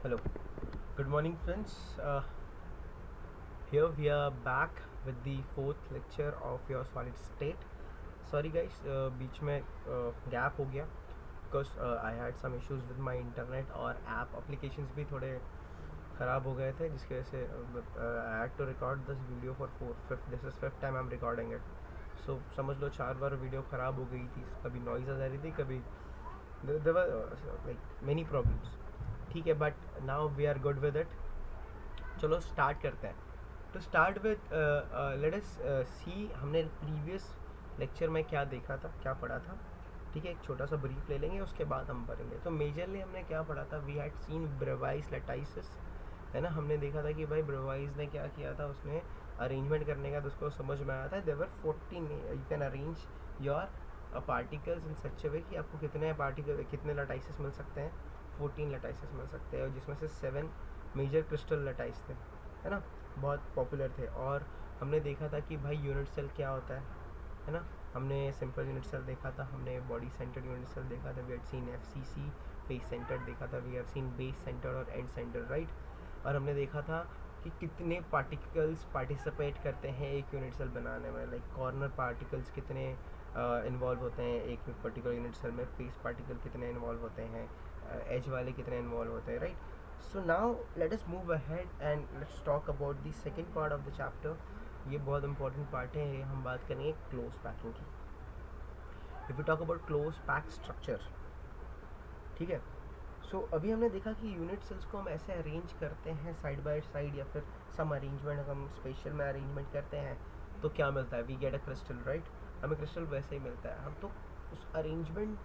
Hello, good morning, friends. Here we are back with the fourth lecture of your solid state. Sorry, guys, बीच में gap हो गया because I had some issues with my internet और app applications भी थोड़े ख़राब हो गए थे जिसकी वजह से I had to record this video for this is fifth time I'm recording it. So समझ लो 4 बार वीडियो ख़राब हो गई थी, कभी नॉइज़ आ रही थी, कभी there were like many problems. ठीक है, but now we are good with it. चलो स्टार्ट करते हैं. To start with let us see हमने प्रीवियस लेक्चर में क्या देखा था, क्या पढ़ा था. ठीक है, एक छोटा सा ब्रीफ ले लेंगे, उसके बाद हम पढ़ेंगे. तो मेजरली हमने क्या पढ़ा था, वी हैड सीन ब्रेवाइज लटाइसिस, है ना. हमने देखा था कि भाई ब्रेवाइज ने क्या किया था, उसने अरेंजमेंट करने का तो उसको समझ में आया था. देवर 14 you can arrange your particles in such way कि आपको कितने पार्टिकल, कितने लटाइसिस मिल सकते हैं. 14 लटाइसिस मिल सकते हैं, और जिसमें से 7 मेजर क्रिस्टल लटाइस थे, है ना. बहुत पॉपुलर थे. और हमने देखा था कि भाई यूनिट सेल क्या होता है ना. हमने सिंपल यूनिट सेल देखा था, हमने बॉडी सेंटर्ड यूनिट सेल देखा था, we had seen FCC face centred देखा था, we have seen base centred और एंड सेंटर्ड, राइट. और हमने देखा था कि कितने पार्टिकल्स पार्टिसिपेट करते हैं एक यूनिट सेल बनाने में. लाइक कॉर्नर पार्टिकल्स कितने इन्वॉल्व होते हैं एक पर्टिकुलर यूनिट सेल में, फेस पार्टिकल कितने इन्वॉल्व होते हैं, एज वाले कितने इन्वॉल्व होते हैं, right. So now let us move ahead and let's talk about the second part of the chapter. ये बहुत इंपॉर्टेंट पार्ट है, हम बात करेंगे क्लोज पैकिंग की. If you talk about close pack structure, ठीक है. सो अभी हमने देखा कि यूनिट सेल्स को हम ऐसे अरेंज करते हैं साइड बाय साइड, या फिर सम अरेंजमेंट हम स्पेशल में अरेंजमेंट करते हैं तो क्या मिलता है, we get a crystal, right. हमें क्रिस्टल वैसे ही मिलता है. हम तो उस अरेंजमेंट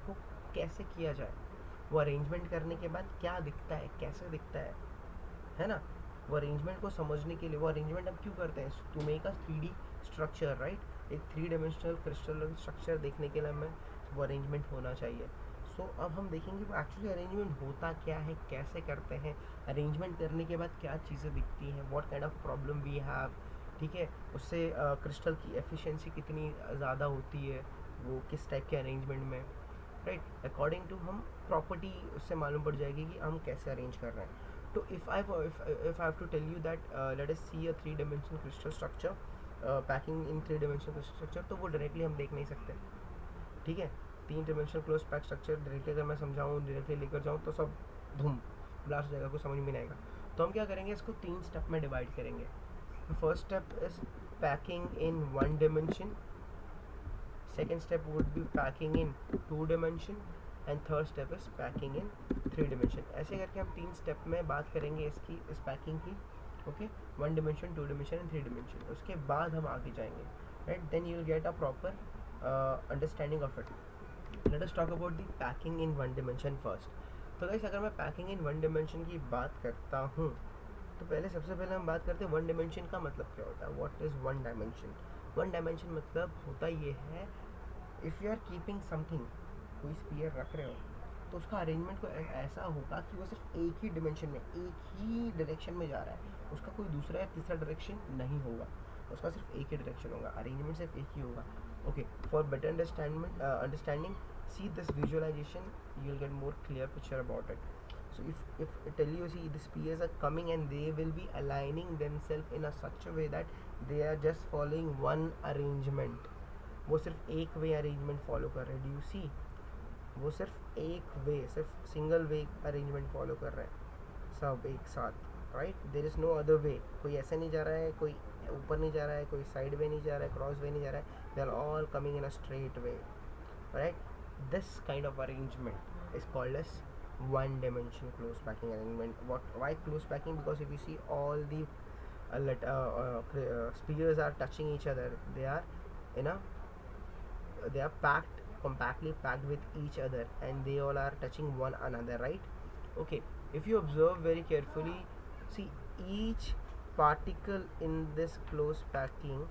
को कैसे किया जाए, वो अरेंजमेंट करने के बाद क्या दिखता है, कैसे दिखता है ना. वो अरेंजमेंट को समझने के लिए, वो अरेंजमेंट हम क्यों करते हैं, to make a 3D structure, right. एक 3 डायमेंशनल क्रिस्टल स्ट्रक्चर देखने के लिए हमें वो अरेंजमेंट होना चाहिए. सो अब हम देखेंगे वो एक्चुअली अरेंजमेंट होता क्या है, कैसे करते हैं, अरेंजमेंट करने के बाद क्या चीज़ें दिखती हैं, what kind of problem we have. ठीक है, उससे क्रिस्टल की एफिशिएंसी कितनी ज़्यादा होती है वो किस टाइप के अरेंजमेंट में, राइट. अकॉर्डिंग टू हम प्रॉपर्टी उससे मालूम पड़ जाएगी कि हम कैसे अरेंज कर रहे हैं. तो if I have to tell you that let us see a 3 dimensional crystal structure, packing in 3 dimensional crystal structure, तो वो डायरेक्टली हम देख नहीं सकते. ठीक है, 3 dimensional close pack structure directly अगर मैं समझाऊँ, डायरेक्टली लेकर जाऊँ तो सब धूम ब्लास्ट हो जाएगा, कुछ समझ में नहीं आएगा. तो हम क्या करेंगे, इसको 3 स्टेप में डिवाइड करेंगे. First step is packing in 1 dimension, second step would be packing in 2 dimension, and third step is packing in 3 dimension. ऐसे करके हम 3 स्टेप में बात करेंगे इसकी, इस पैकिंग की. Okay, 1 dimension, 2 dimension and 3 dimension. उसके बाद हम आगे जाएंगे, right. Then you will get a proper understanding of it. Let us talk about the packing in 1 dimension first. तो गाइस अगर मैं पैकिंग इन 1 dimension की बात करता हूँ तो सबसे पहले हम बात करते हैं 1 dimension का मतलब क्या होता है. What is 1 dimension. 1 dimension मतलब होता ये है, if you are keeping something, कोई स्पीयर रख रहे हो तो उसका अरेंजमेंट को ऐसा होगा कि वो सिर्फ एक ही डिमेंशन में, एक ही डायरेक्शन में जा रहा है, उसका कोई दूसरा या तीसरा डायरेक्शन नहीं होगा, उसका सिर्फ एक ही डायरेक्शन होगा, अरेंजमेंट सिर्फ एक ही होगा. Okay, for better understanding see this visualization, you'll get more clear picture about it. So if I tell you, see, the spears are coming and they will be aligning themselves in a such a way that they are just following one arrangement. वो सिर्फ एक वे arrangement follow कर रहे हैं. Do you सी, वो सिर्फ एक वे, सिर्फ सिंगल वे अरेंजमेंट फॉलो कर रहे हैं सब एक साथ, right. There is no other way. कोई ऐसे नहीं जा रहा है, कोई ऊपर नहीं जा रहा है, कोई साइड वे नहीं जा रहा है, क्रॉस वे नहीं जा रहा है. They are all coming in a straight way, right. This kind of arrangement is called as 1 dimension close packing arrangement. Why close packing? Because if you see all the spheres are touching each other, they are packed, compactly packed with each other, and they all are touching one another, right. Okay, if you observe very carefully, see, each particle in this close packing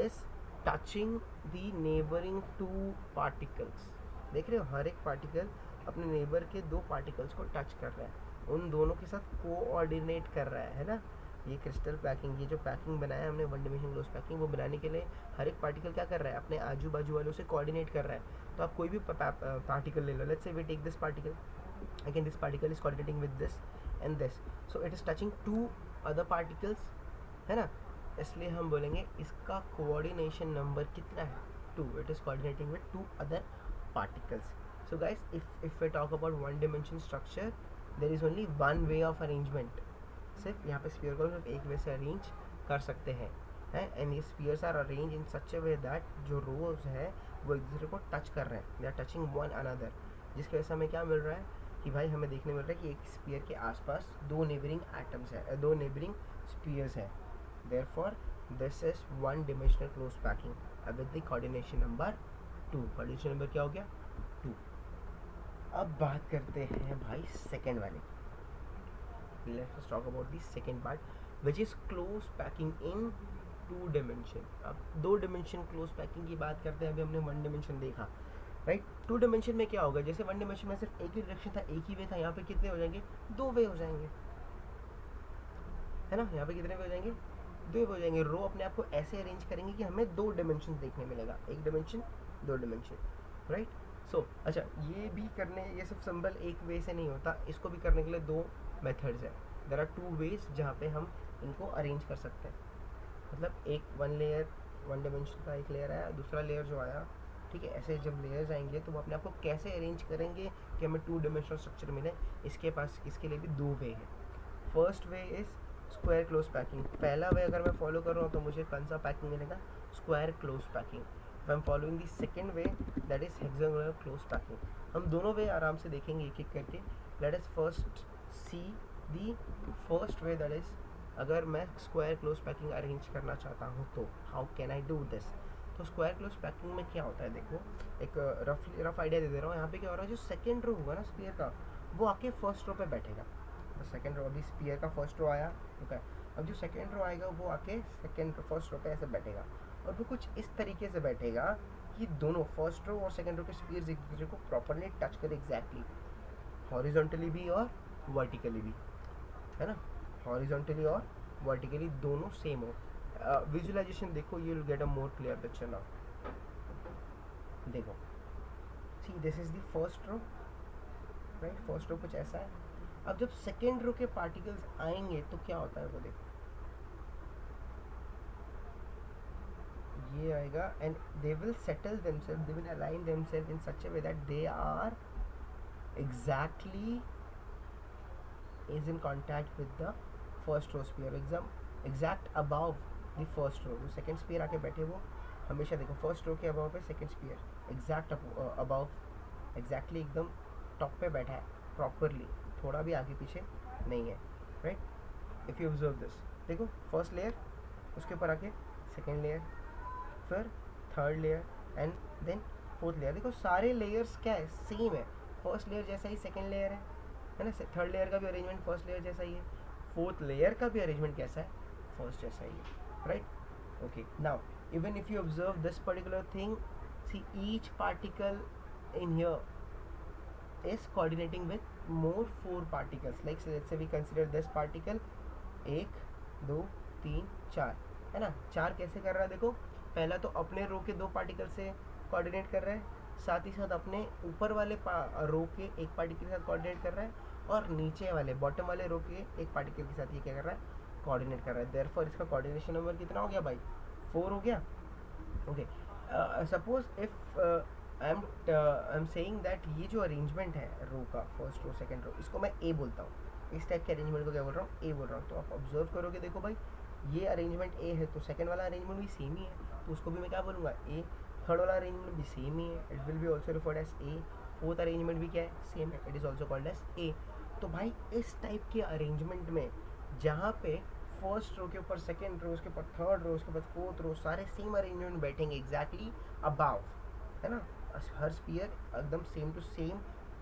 is touching the neighbouring 2 particles. देख रहे हो, हर एक particle अपने neighbour के 2 particles को touch कर रहा है, उन दोनों के साथ कोऑर्डिनेट कर रहा है ना. ये क्रिस्टल पैकिंग, ये जो पैकिंग बनाया हमने 1 dimension क्लोज पैकिंग, वो बनाने के लिए हर एक पार्टिकल क्या कर रहा है, अपने आजू बाजू वालों से कोऑर्डिनेट कर रहा है. तो आप कोई भी पार्टिकल ले लो, let's say we take this particle, again this particle is coordinating with this, and this, so it is touching to other particles, है ना, इसलिए हम बोलेंगे इसका कोऑर्डिनेशन नंबर कितना है, 2, it is coordinating with 2 other particles. So guys, if we talk about one dimension structure, there is only one way of arrangement. सिर्फ यहाँ पे स्फीयर को सिर्फ एक वे से अरेंज कर सकते हैं, एंड ये spheres are arrange in such a way that जो रोज है वो एक दूसरे को टच कर रहे हैं, they are touching one another, जिसकी वजह से हमें क्या मिल रहा है कि भाई हमें देखने मिल रहा है कि एक स्फीयर के आसपास 2 नेबरिंग एटम्स है, 2 नेबरिंग स्फीयर्स है. Therefore this is one dimensional close packing with the coordination number 2. Coordination number क्या हो गया, 2. अब बात करते हैं भाई सेकेंड वाले. Let's talk about the second part, which is close packing in 2 dimension. अब 2 dimension close packing की बात करते हैं. अभी हमने 1 dimension देखा, राइट. 2 dimension में क्या होगा, जैसे 1 dimension में सिर्फ एक ही डायरेक्शन था, एक ही वे था, यहाँ पे कितने हो जाएंगे, 2 वे हो जाएंगे, है ना. यहाँ पे कितने वे हो जाएंगे, 2 वे हो जाएंगे. रो अपने आप को ऐसे अरेंज करेंगे कि हमें 2 dimension देखने मिलेगा, 1 dimension 2 dimension, राइट. सो अच्छा, ये भी करने, ये सब सिंबल एक वे से नहीं होता, इसको भी करने के लिए 2 मेथड्स है. देर आर 2 वेज जहाँ पे हम इनको अरेंज कर सकते हैं. मतलब एक 1 लेयर 1 डिमेंशन का एक लेयर आया, दूसरा लेयर जो आया, ठीक है. ऐसे जब लेयर्स आएंगे तो वो अपने आप को कैसे अरेंज करेंगे कि हमें 2 डिमेंशनल स्ट्रक्चर मिले, इसके पास इसके लिए भी 2 वे है. First way is square close packing. पहला वे अगर मैं फॉलो कर रहा हूँ तो मुझे कौन सा पैकिंग मिलेगा, square close packing. If I am following the second way, that is hexagonal close packing. हम दोनों वे आराम से देखेंगे एक एक करके. Let us first see the first way, that is अगर मैं स्क्वायर क्लोज पैकिंग अरेंज करना चाहता हूँ तो how can I do this. तो स्क्वायर क्लोज पैकिंग में क्या होता है, देखो एक रफ आइडिया दे रहा हूँ. यहाँ पे क्या हो रहा है, जो सेकेंड रो होगा ना स्फीयर का, वो आके फर्स्ट रो पे बैठेगा. तो सेकेंड रो, अभी स्फीयर का फर्स्ट रो आया, ठीक है. अब जो सेकेंड रो आएगा वो आके फर्स्ट रो पे ऐसे बैठेगा, और वो कुछ इस तरीके से बैठेगा कि दोनों फर्स्ट रो और सेकेंड रो के स्फीयर्स एक दूसरे को प्रॉपरली टच करे, एग्जैक्टली हॉरिजॉन्टली भी और वर्टिकली भी, है ना. हॉरिजॉन्टली और वर्टिकली दोनों सेम हो. विजुअलाइजेशन देखो, you will get a more clear picture now. देखो, see this is the first row, right. First row कुछ ऐसा है. अब जब सेकेंड रो के पार्टिकल्स आएंगे तो क्या होता है वो देखो, ये आएगा and they will settle themselves, they will align themselves in such a way that they are exactly is in contact with the first row sphere, exact above the first row. जो second sphere आके बैठे वो हमेशा देखो first row के above है second sphere, exact above, exactly एकदम top पे बैठा है प्रॉपरली, थोड़ा भी आगे पीछे नहीं है, right. If you observe this, देखो फर्स्ट लेयर, उसके ऊपर आके सेकेंड लेयर, फिर third layer and then fourth layer. देखो सारे लेयर्स क्या है, सेम है. फर्स्ट लेयर जैसा ही सेकेंड लेयर है ना. थर्ड लेयर का भी अरेंजमेंट फर्स्ट लेयर जैसा ही है. फोर्थ लेयर का भी अरेंजमेंट कैसा है, फर्स्ट जैसा ही है, right. Okay, now even if you observe this particular thing, see each particle in here is coordinating with more 4 particles. Like let's say we consider this particle, 1 2 3 4, है ना. 4 कैसे कर रहा है, देखो पहला तो अपने रो के 2 पार्टिकल से कोऑर्डिनेट कर रहा है, साथ ही साथ अपने ऊपर वाले रो के एक पार्टिकल के साथ कोऑर्डिनेट कर रहा है, और नीचे वाले बॉटम वाले रो के एक पार्टिकल के साथ ये क्या कर रहा है, कोऑर्डिनेट कर रहा है. देयरफॉर इसका कोऑर्डिनेशन नंबर कितना हो गया भाई, 4 हो गया. Okay, suppose if I am saying that ये जो अरेंजमेंट है रो का, फर्स्ट रो सेकंड रो, इसको मैं ए बोलता हूँ. इस टाइप के अरेंजमेंट को क्या बोल रहा हूँ, ए बोल रहा हूँ. तो आप ऑब्जर्व करोगे, देखो भाई ये अरेंजमेंट ए है, तो सेकंड वाला अरेंजमेंट भी सेम ही है, तो उसको भी मैं क्या बोलूँगा, ए. थर्ड वाला अरेंजमेंट भी सेम ही है, it will be also referred as A. Fourth arrangement भी क्या है, सेम है, it is also called as A. तो भाई इस टाइप के अरेंजमेंट में जहाँ पे फर्स्ट रो के ऊपर सेकेंड रो, उसके ऊपर थर्ड रो, उसके ऊपर फोर्थ रो, सारे सेम अरेंजमेंट बैठेंगे एग्जैक्टली अबाव, है ना. हर स्पीयर एकदम सेम टू सेम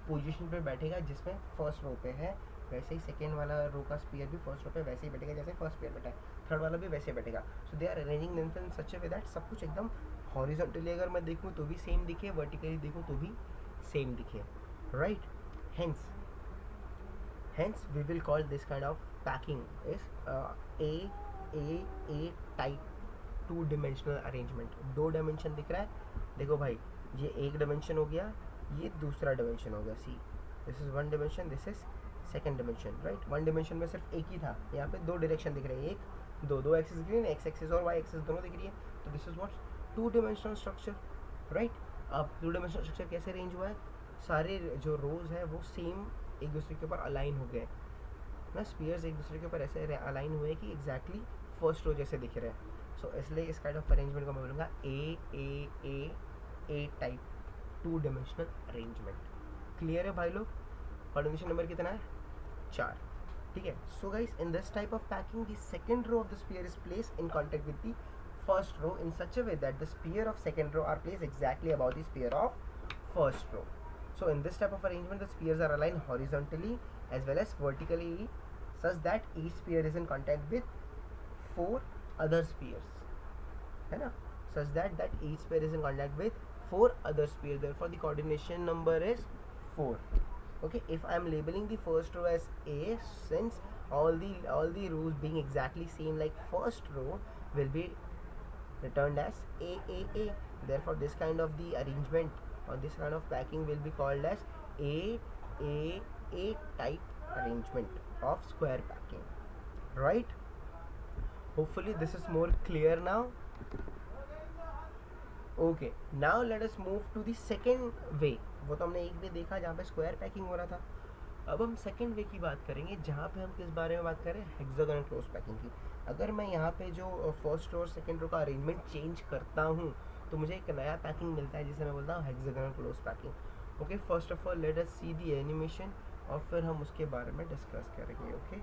पोजीशन पे बैठेगा जिसमें फर्स्ट रो पे है, वैसे ही सेकेंड वाला रो का स्पीयर भी फर्स्ट रो पे वैसे ही बैठेगा जैसे फर्स्ट स्पीयर बैठा है, थर्ड वाला भी वैसे बैठेगा. So they are arranging themselves in such a way that सब कुछ एकदम हॉरिजॉन्टली अगर मैं देखूँ तो भी सेम दिखे, वर्टिकली देखूँ तो भी सेम दिखे, right. hence we will call this kind of packing is a type 2 dimensional arrangement. 2 dimension दिख रहा है, देखो भाई ये एक dimension हो गया, ये दूसरा dimension हो गया. सी this is 1 dimension, this is second dimension, right. One dimension में सिर्फ एक ही था, यहाँ पे दो डायरेक्शन दिख रही है, एक दो एक्सिस दिख रही है, एक्स एक्सिस और वाई एक्सिस दोनों दिख रही है, तो this is what two dimensional structure, right. अब टू डिमेंशनल स्ट्रक्चर कैसे अरेंज हुआ है, सारे जो रोज है वो सेम एक दूसरे के ऊपर अलाइन हो गए ना, स्पीयर्स एक दूसरे के ऊपर ऐसे अलाइन हुए कि एग्जैक्टली फर्स्ट रो जैसे दिख रहे हैं। सो इसलिए इस काइंड ऑफ अरेंजमेंट को मैं बोलूँगा A type two dimensional arrangement. Clear है भाई लोग? कोऑर्डिनेशन नंबर कितना है? 4, ठीक है। So guys, in this type of packing the second row of the sphere is placed in contact with the first row in such a way that the sphere of second row are placed exactly about the sphere of first row. So in this type of arrangement, the spheres are aligned horizontally as well as vertically, such that each sphere is in contact with 4 other spheres, है ना? Such that each sphere is in contact with 4 other spheres. Therefore, the coordination number is 4. Okay, if I am labeling the first row as A, since all the rows being exactly same like first row will be returned as A. Therefore, this kind of the arrangement or this kind of packing will be called as A type arrangement of square packing, right? Hopefully this is more clear now. Okay, now let us move to the second way. वो तो हमने एक वे देखा जहाँ पे square packing हो रहा था, अब हम सेकेंड वे की बात करेंगे जहाँ पे हम किस बारे में बात करें, हेक्सागोनल क्लोज पैकिंग की। अगर मैं यहाँ पे जो फर्स्ट रो और सेकेंड रो का अरेंजमेंट चेंज करता हूँ तो मुझे एक नया पैकिंग मिलता है जिसे मैं बोलता हूँ hexagonal close packing. Okay, first of all let us see the animation और फिर हम उसके बारे में डिस्कस करेंगे। Okay,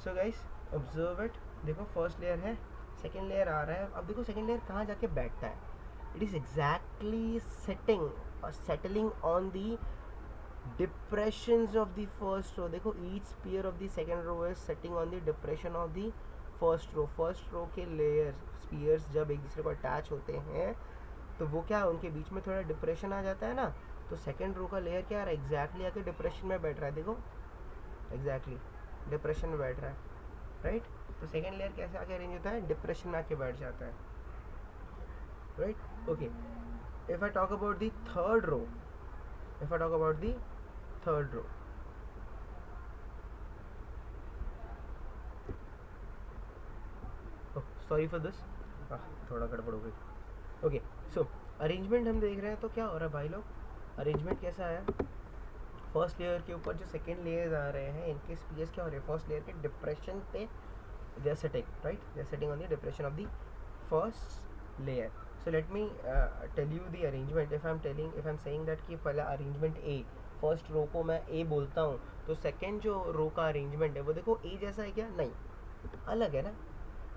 so guys observe it. देखो फर्स्ट लेयर है, सेकेंड लेयर आ रहा है। अब देखो सेकेंड लेयर कहाँ जाके बैठता है, इट इज़ एग्जैक्टली सेटिंग और settling on the depressions of the first row. देखो each sphere of the second row is setting on the depression of the first row. first row के layers spheres जब एक दूसरे को attach होते हैं तो वो क्या है, उनके बीच में थोड़ा डिप्रेशन आ जाता है ना, तो सेकेंड रो का लेयर क्या आ रहा है, एग्जैक्टली आके डिप्रेशन में बैठ रहा है। देखो एग्जैक्टली डिप्रेशन में बैठ रहा है, राइट। तो सेकेंड लेयर कैसे आके अरेंज होता है, डिप्रेशन में आके बैठ जाता है, right. Okay, if I talk about the third row, third row, oh sorry for this, थोड़ा गड़बड़ हो गई। ओके, सो अरेंजमेंट हम देख रहे हैं तो क्या हो रहा है भाई लोग, अरेंजमेंट कैसा आया, फर्स्ट लेयर के ऊपर जो सेकेंड लेयर्स आ रहे हैं इनके स्पीयर्स क्या हो रहे हैं, फर्स्ट लेयर के डिप्रेशन पे they are setting, right, they are setting on the depression of the first layer. So let me tell you the arrangement. If I'm saying that कि पहला अरेंजमेंट A, फर्स्ट रो को मैं A बोलता हूँ तो second जो रो का arrangement है वो देखो A जैसा है क्या, नहीं, अलग है ना।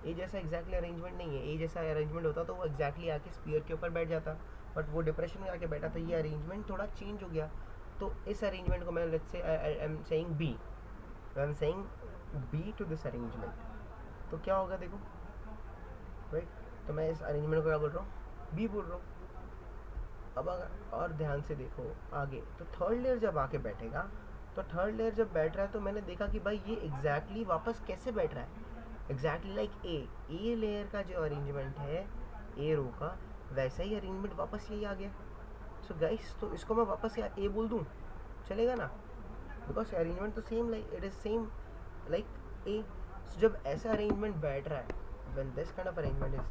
A जैसा एग्जैक्टली अरेंजमेंट नहीं है, A जैसा अरेंजमेंट होता तो वो एग्जैक्टली आके स्पीयर के ऊपर बैठ जाता, बट वो डिप्रेशन में आके बैठा, तो ये अरेंजमेंट थोड़ा चेंज हो गया। तो इस अरेंजमेंट को मैं let's say I am saying B to this arrangement, तो क्या होगा देखो, राइट। तो मैं इस अरेंजमेंट को क्या बोल रहा हूँ, B बोल रहा हूँ। अब अगर और ध्यान से देखो आगे, तो थर्ड लेयर जब आके बैठेगा, तो थर्ड लेयर जब बैठ रहा है तो मैंने देखा कि भाई ये एग्जैक्टली वापस कैसे बैठ रहा है, एग्जैक्टली लाइक ए लेयर का जो अरेंजमेंट है ए रो का, वैसा ही अरेंजमेंट वापस यही आ गया। सो गाइस, तो इसको मैं वापस या ए बोल दूँ, चलेगा ना, बिकॉज अरेंजमेंट तो same, like it is same like a. जब ऐसा अरेंजमेंट बैठ रहा है, when this kind of arrangement is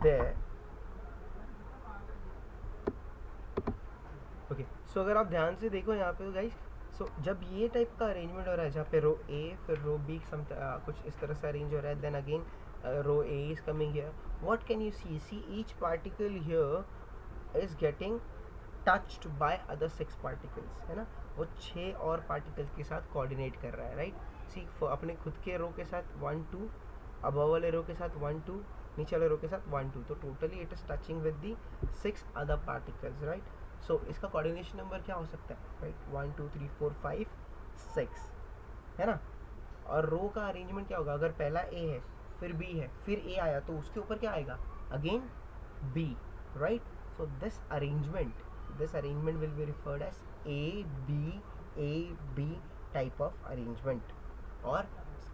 there, okay, so अगर आप ध्यान से देखो यहाँ पे गाइस, सो जब ये टाइप का अरेंजमेंट हो रहा है जहाँ पे रो ए फिर रो बी कुछ इस तरह से अरेंज हो रहा है, then again row A is coming here, what can you see each particle here is getting touched by other 6 particles, है ना, वो 6 और पार्टिकल्स के साथ कोऑर्डिनेट कर रहा है, राइट। सी अपने खुद के रो के साथ 1 2, अबव वाले रो के साथ 1 2, नीचे वाले रो के साथ 1 2, तो totally it is touching with the 6 other particles, right. So इसका कोऑर्डिनेशन नंबर क्या हो सकता है, राइट, 1 2 3 4 5 6, है ना। और रो का अरेंजमेंट क्या होगा, अगर पहला ए है फिर बी है फिर ए आया तो उसके ऊपर क्या आएगा, again B, right. So this arrangement will be referred as A B type of arrangement. और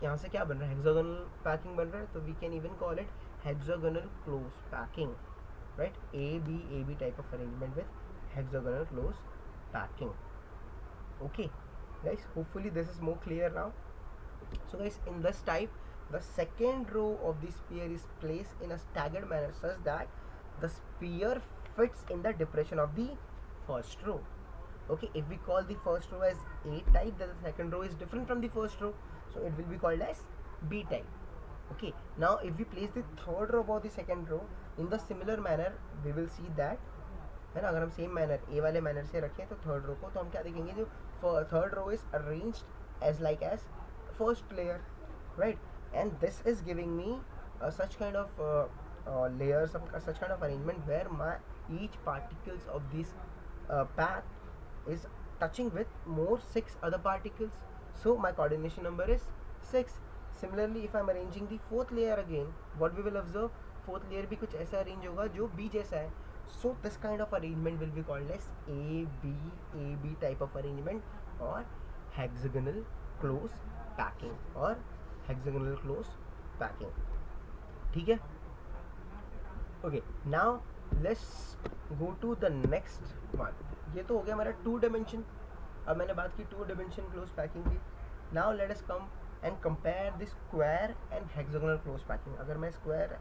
यहाँ से क्या बन रहा है, हेक्सागोनल पैकिंग बन रहा है, तो we can even call it hexagonal close packing, right, A B type of arrangement with hexagonal close packing. Okay, guys, hopefully this is more clear now. So guys, in this type, the second row of the sphere is placed in a staggered manner such that the sphere fits in the depression of the first row. Okay, if we call the first row as A type, then the second row is different from the first row, so it will be called as B type. Okay, now if we place the third row above the second row in the similar manner, we will see that, है ना, अगर हम same manner ए वाले manner से रखें तो third row को, तो हम क्या देखेंगे, जो third row is arranged as like as first layer, right, and this is giving me such kind of layers, such kind of arrangement where my each particles of this path is touching with more 6 other particles, so my coordination number is 6. Similarly, if I am arranging the fourth layer again, what we will observe, fourth layer भी कुछ ऐसा arrange होगा जो B जैसा है, so this kind of arrangement will be called as AB type of arrangement or hexagonal close packing or hexagonal close packing. ठीक है, okay, now let's go to the next one. ये तो हो गया हमारा 2 dimension. अब मैंने बात की 2 dimension close packing की. Now let us come and compare the square and hexagonal close packing. अगर मैं square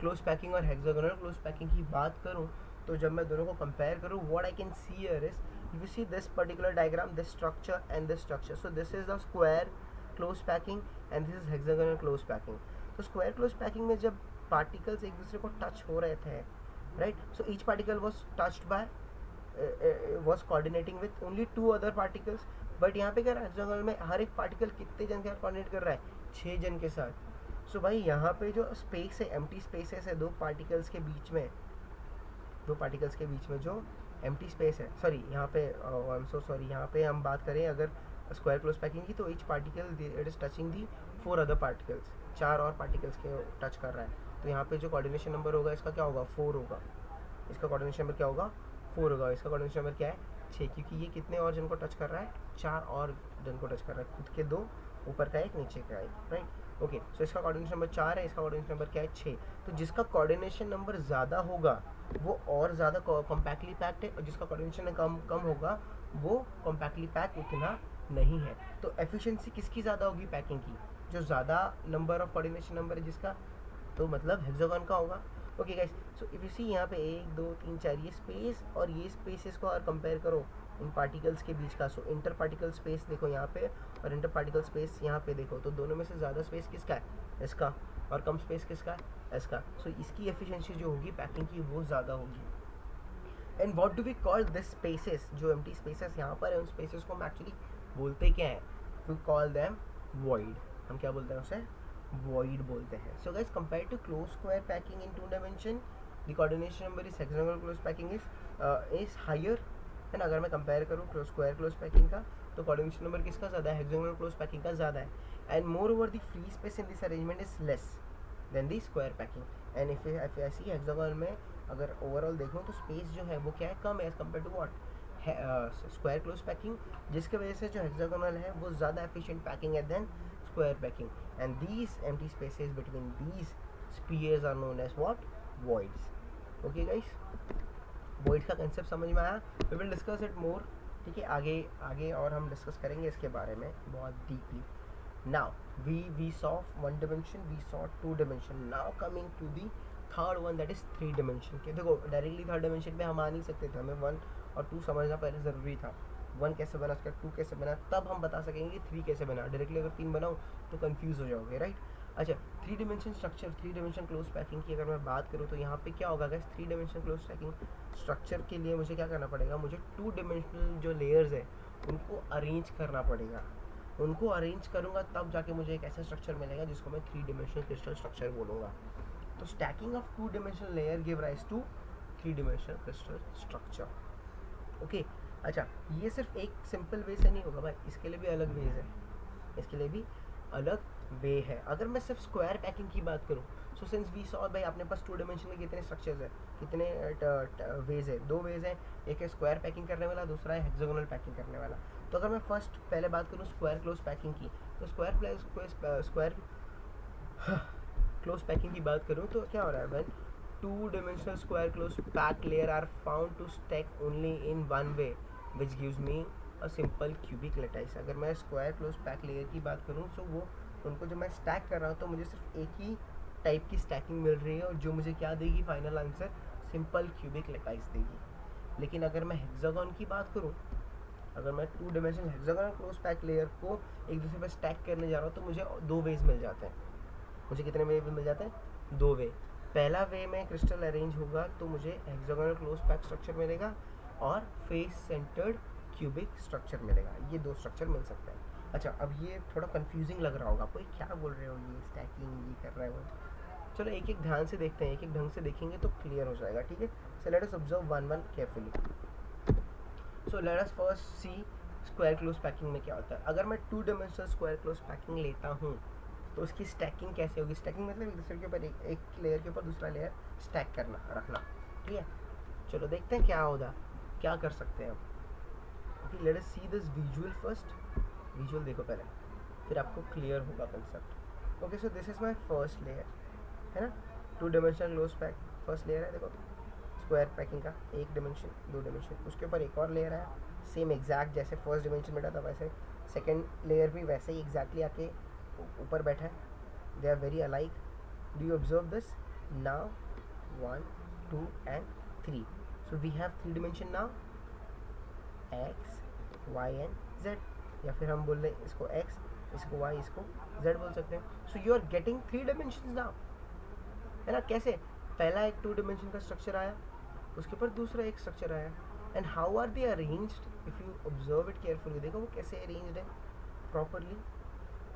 क्लोज पैकिंग और हेक्सागोनल क्लोज पैकिंग की बात करूं, तो जब मैं दोनों को कंपेयर करूं, what I can see here is, you see this particular diagram, this structure and this structure, so this is the square close packing and this is hexagonal close packing. तो स्क्वायर क्लोज पैकिंग में जब particles एक दूसरे को touch हो रहे थे, right, so each particle was touched bye was coordinating with only 2 other particles. But यहाँ पे क्या हेक्सागोनल में हर एक पार्टिकल कितने जन के साथ कोऑर्डिनेट कर रहा है, 6 जन के साथ. सो भाई यहाँ पे जो स्पेस है, एम्प्टी स्पेसेस है, दो पार्टिकल्स के बीच में जो एम्प्टी स्पेस है, सॉरी यहाँ पे आई एम सो सॉरी, यहाँ पे हम बात करें अगर स्क्वायर क्लोज पैकिंग की, तो each particle it is touching the 4 other particles, 4 और पार्टिकल्स के टच कर रहा है. तो यहाँ पे जो कोऑर्डिनेशन नंबर होगा इसका क्या होगा, 4 होगा. इसका कोऑर्डिनेशन नंबर क्या होगा, 4 होगा. इसका कोऑर्डिनेशन नंबर क्या है, 6, क्योंकि ये कितने और जन को टच कर रहा है, 4 और जन को टच कर रहा है, खुद के 2, ऊपर का एक, नीचे का एक, राइट. ओके, सो इसका कोऑर्डिनेशन नंबर 4 है, इसका कोऑर्डिनेशन नंबर क्या है, 6. तो जिसका कोऑर्डिनेशन नंबर ज़्यादा होगा वो और ज़्यादा कॉम्पैक्टली पैक्ड है, और जिसका कोऑर्डिनेशन कम होगा वो कॉम्पैक्टली पैक्ड उतना नहीं है. तो एफिशिएंसी किसकी ज़्यादा होगी, पैकिंग की, जो ज़्यादा नंबर ऑफ कोऑर्डिनेशन नंबर है जिसका, तो मतलब हेक्सागोन का होगा. Okay guys, so if you see यहाँ पे 1 2 3 4 ये स्पेस और ये स्पेसेस को अगर कंपेयर करो इन पार्टिकल्स के बीच का, सो इंटर पार्टिकल स्पेस देखो यहाँ पे और इंटर पार्टिकल स्पेस यहाँ पे देखो, तो दोनों में से ज़्यादा स्पेस किसका है, इसका, और कम स्पेस किसका है, इसका. सो इसकी एफिशिएंसी जो होगी पैकिंग की वो ज़्यादा होगी. And what do we call this spaces, जो एम्प्टी स्पेसेस यहाँ पर है उन स्पेसेस को हम एक्चुअली बोलते क्या है, वी कॉल देम वॉइड. हम क्या बोलते हैं उसे, वॉइड बोलते हैं. So guys, compare to close square packing in 2 dimension, the coordination number is hexagonal close packing is higher, है ना. अगर मैं कंपेयर करूँ स्क्वायर क्लोज पैकिंग का, तो कोऑर्डिनेशन नंबर किसका ज़्यादा है, हेक्सागोनल क्लोज पैकिंग का ज़्यादा है. And more over the free space in this arrangement is less than the square packing. And if ऐसी हेक्सागोनल में अगर ओवरऑल देखूँ तो स्पेस जो है वो क्या है, कम है as compare to what, square close packing, जिसके वजह से जो हेक्सागोनल है वो ज़्यादा एफिशिएंट पैकिंग है then square packing. And these empty spaces between these spheres are known as what, voids. Okay guys, void का कंसेप्ट समझ में आया. We will discuss it more, ठीक है, आगे और हम डिस्कस करेंगे इसके बारे में बहुत deeply. Now we saw 1 dimension, we saw 2 dimension. Now coming to the third one, that is 3 dimension. के देखो डायरेक्टली थर्ड डिमेंशन पे हम आ नहीं सकते थे, हमें 1 और 2 समझना पहले ज़रूरी था. 1 कैसे बना, उसका 2 कैसे बना, तब हम बता सकेंगे 3 कैसे बना. डायरेक्टली अगर 3 बनाऊँ तो कंफ्यूज हो जाओगे, राइट. अच्छा, 3 dimension structure, 3 dimension close packing की अगर मैं बात करूँ तो यहाँ पे क्या होगा guys, 3 dimension close packing structure के लिए मुझे क्या करना पड़ेगा, मुझे 2 डिमेंशनल जो लेयर्स है उनको अरेंज करना पड़ेगा. उनको अरेंज करूँगा तब जाके मुझे एक ऐसा स्ट्रक्चर मिलेगा जिसको मैं 3 डिमेंशनल क्रिस्टल स्ट्रक्चर बोलूँगा. तो stacking of 2 dimensional layer give rise to 3 dimensional crystal structure. Okay, अच्छा, ये सिर्फ एक सिंपल वे से नहीं होगा भाई, इसके लिए भी अलग वेज है, इसके लिए भी अलग वे है. अगर मैं सिर्फ स्क्वायर पैकिंग की बात करूँ, सो सिंस वी सॉ भाई अपने पास 2 डिमेंशन के कितने स्ट्रक्चर्स है, कितने वेज है, 2 वेज है, एक है स्क्वायर पैकिंग करने वाला, दूसरा है हेक्सागोनल पैकिंग करने वाला. तो अगर मैं पहले बात करूँ स्क्वायर क्लोज पैकिंग की, तो स्क्वायर क्लोज पैकिंग की बात करूँ तो क्या हो रहा है, when 2 dimensional square closed packed layer are found to stack only in one way, which gives me a simple cubic lattice. अगर मैं स्क्वायर क्लोज पैक लेयर की बात करूँ तो वो उनको जो मैं स्टैक कर रहा हूँ तो मुझे सिर्फ एक ही टाइप की स्टैकिंग मिल रही है और जो मुझे क्या देगी final answer simple cubic lattice देगी। लेकिन अगर मैं हेक्सागन की बात करूँ, अगर मैं 2 dimensional hexagonal close pack layer को एक दूसरे पर स्टैक करने जा रहा हूँ तो मुझे 2 वेज मिल जाते हैं। मुझे कितने वे मिल जाते हैं? 2 वे। पहला वे में क्रिस्टल अरेंज होगा तो मुझे हेक्सागोनल क्लोज पैक स्ट्रक्चर मिलेगा और फेस सेंटर्ड क्यूबिक स्ट्रक्चर मिलेगा। ये 2 स्ट्रक्चर मिल सकते हैं। अच्छा, अब ये थोड़ा कंफ्यूजिंग लग रहा होगा आपको, क्या बोल रहे हो, ये स्टैकिंग ये कर रहे हो। चलो एक एक ध्यान से देखते हैं, एक एक ढंग से देखेंगे तो क्लियर हो जाएगा, ठीक है। So let us observe one one carefully. So let us first see square close packing में क्या होता है। अगर मैं 2 डायमेंशनल स्क्वायर क्लोज पैकिंग लेता हूँ तो उसकी स्टैकिंग कैसे होगी? स्टैकिंग मतलब एक दूसरे के ऊपर एक लेयर के ऊपर दूसरा लेयर स्टैक करना, रखना, ठीक है। चलो देखते हैं क्या होगा, क्या कर सकते हैं हम। Okay, let us see this visual first. Visual देखो पहले, फिर आपको क्लियर होगा concept. Okay, so this is my first layer, है ना। 2 dimensional close pack first layer है, देखो स्क्वायर पैकिंग का, 1 डायमेंशन 2 डायमेंशन। उसके ऊपर एक और लेयर है सेम एग्जैक्ट जैसे फर्स्ट डायमेंशन बैठा था वैसे सेकेंड लेयर भी वैसे ही एग्जैक्टली आके ऊपर बैठा है। They are very alike. Do you observe this now? 1 2 and 3। So we have 3 dimension now, x y and z, या फिर हम बोल लें इसको x, इसको y, इसको z बोल सकते हैं। So you are getting 3 dimension now, है ना। कैसे? पहला एक 2 डायमेंशन का स्ट्रक्चर आया, उसके ऊपर दूसरा एक स्ट्रक्चर आया, and how are they arranged? If you observe it carefully, देखो वो कैसे अरेंज्ड है properly.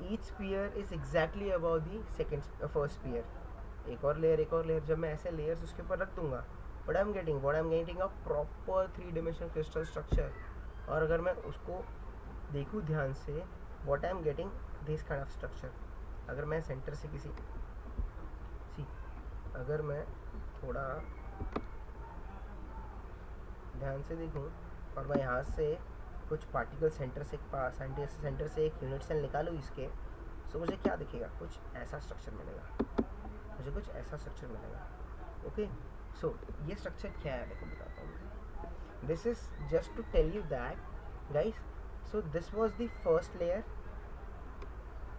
Each sphere is exactly about the second first sphere. एक और लेयर, एक और लेयर, जब मैं ऐसे लेयर्स उसके ऊपर रख दूंगा, what I am getting a proper 3 dimensional crystal structure. और अगर मैं उसको देखूँ ध्यान से, what I am getting this kind of structure. अगर मैं सेंटर से किसी अगर मैं थोड़ा ध्यान से देखूं और मैं यहाँ से कुछ पार्टिकल सेंटर से एक यूनिट सेल निकालूँ इसके, सो मुझे क्या दिखेगा? कुछ ऐसा स्ट्रक्चर मिलेगा, मुझे कुछ ऐसा स्ट्रक्चर मिलेगा। ओके, सो ये स्ट्रक्चर क्या है देखो बताता हूँ। This is just to tell you that guys, so this was the first layer,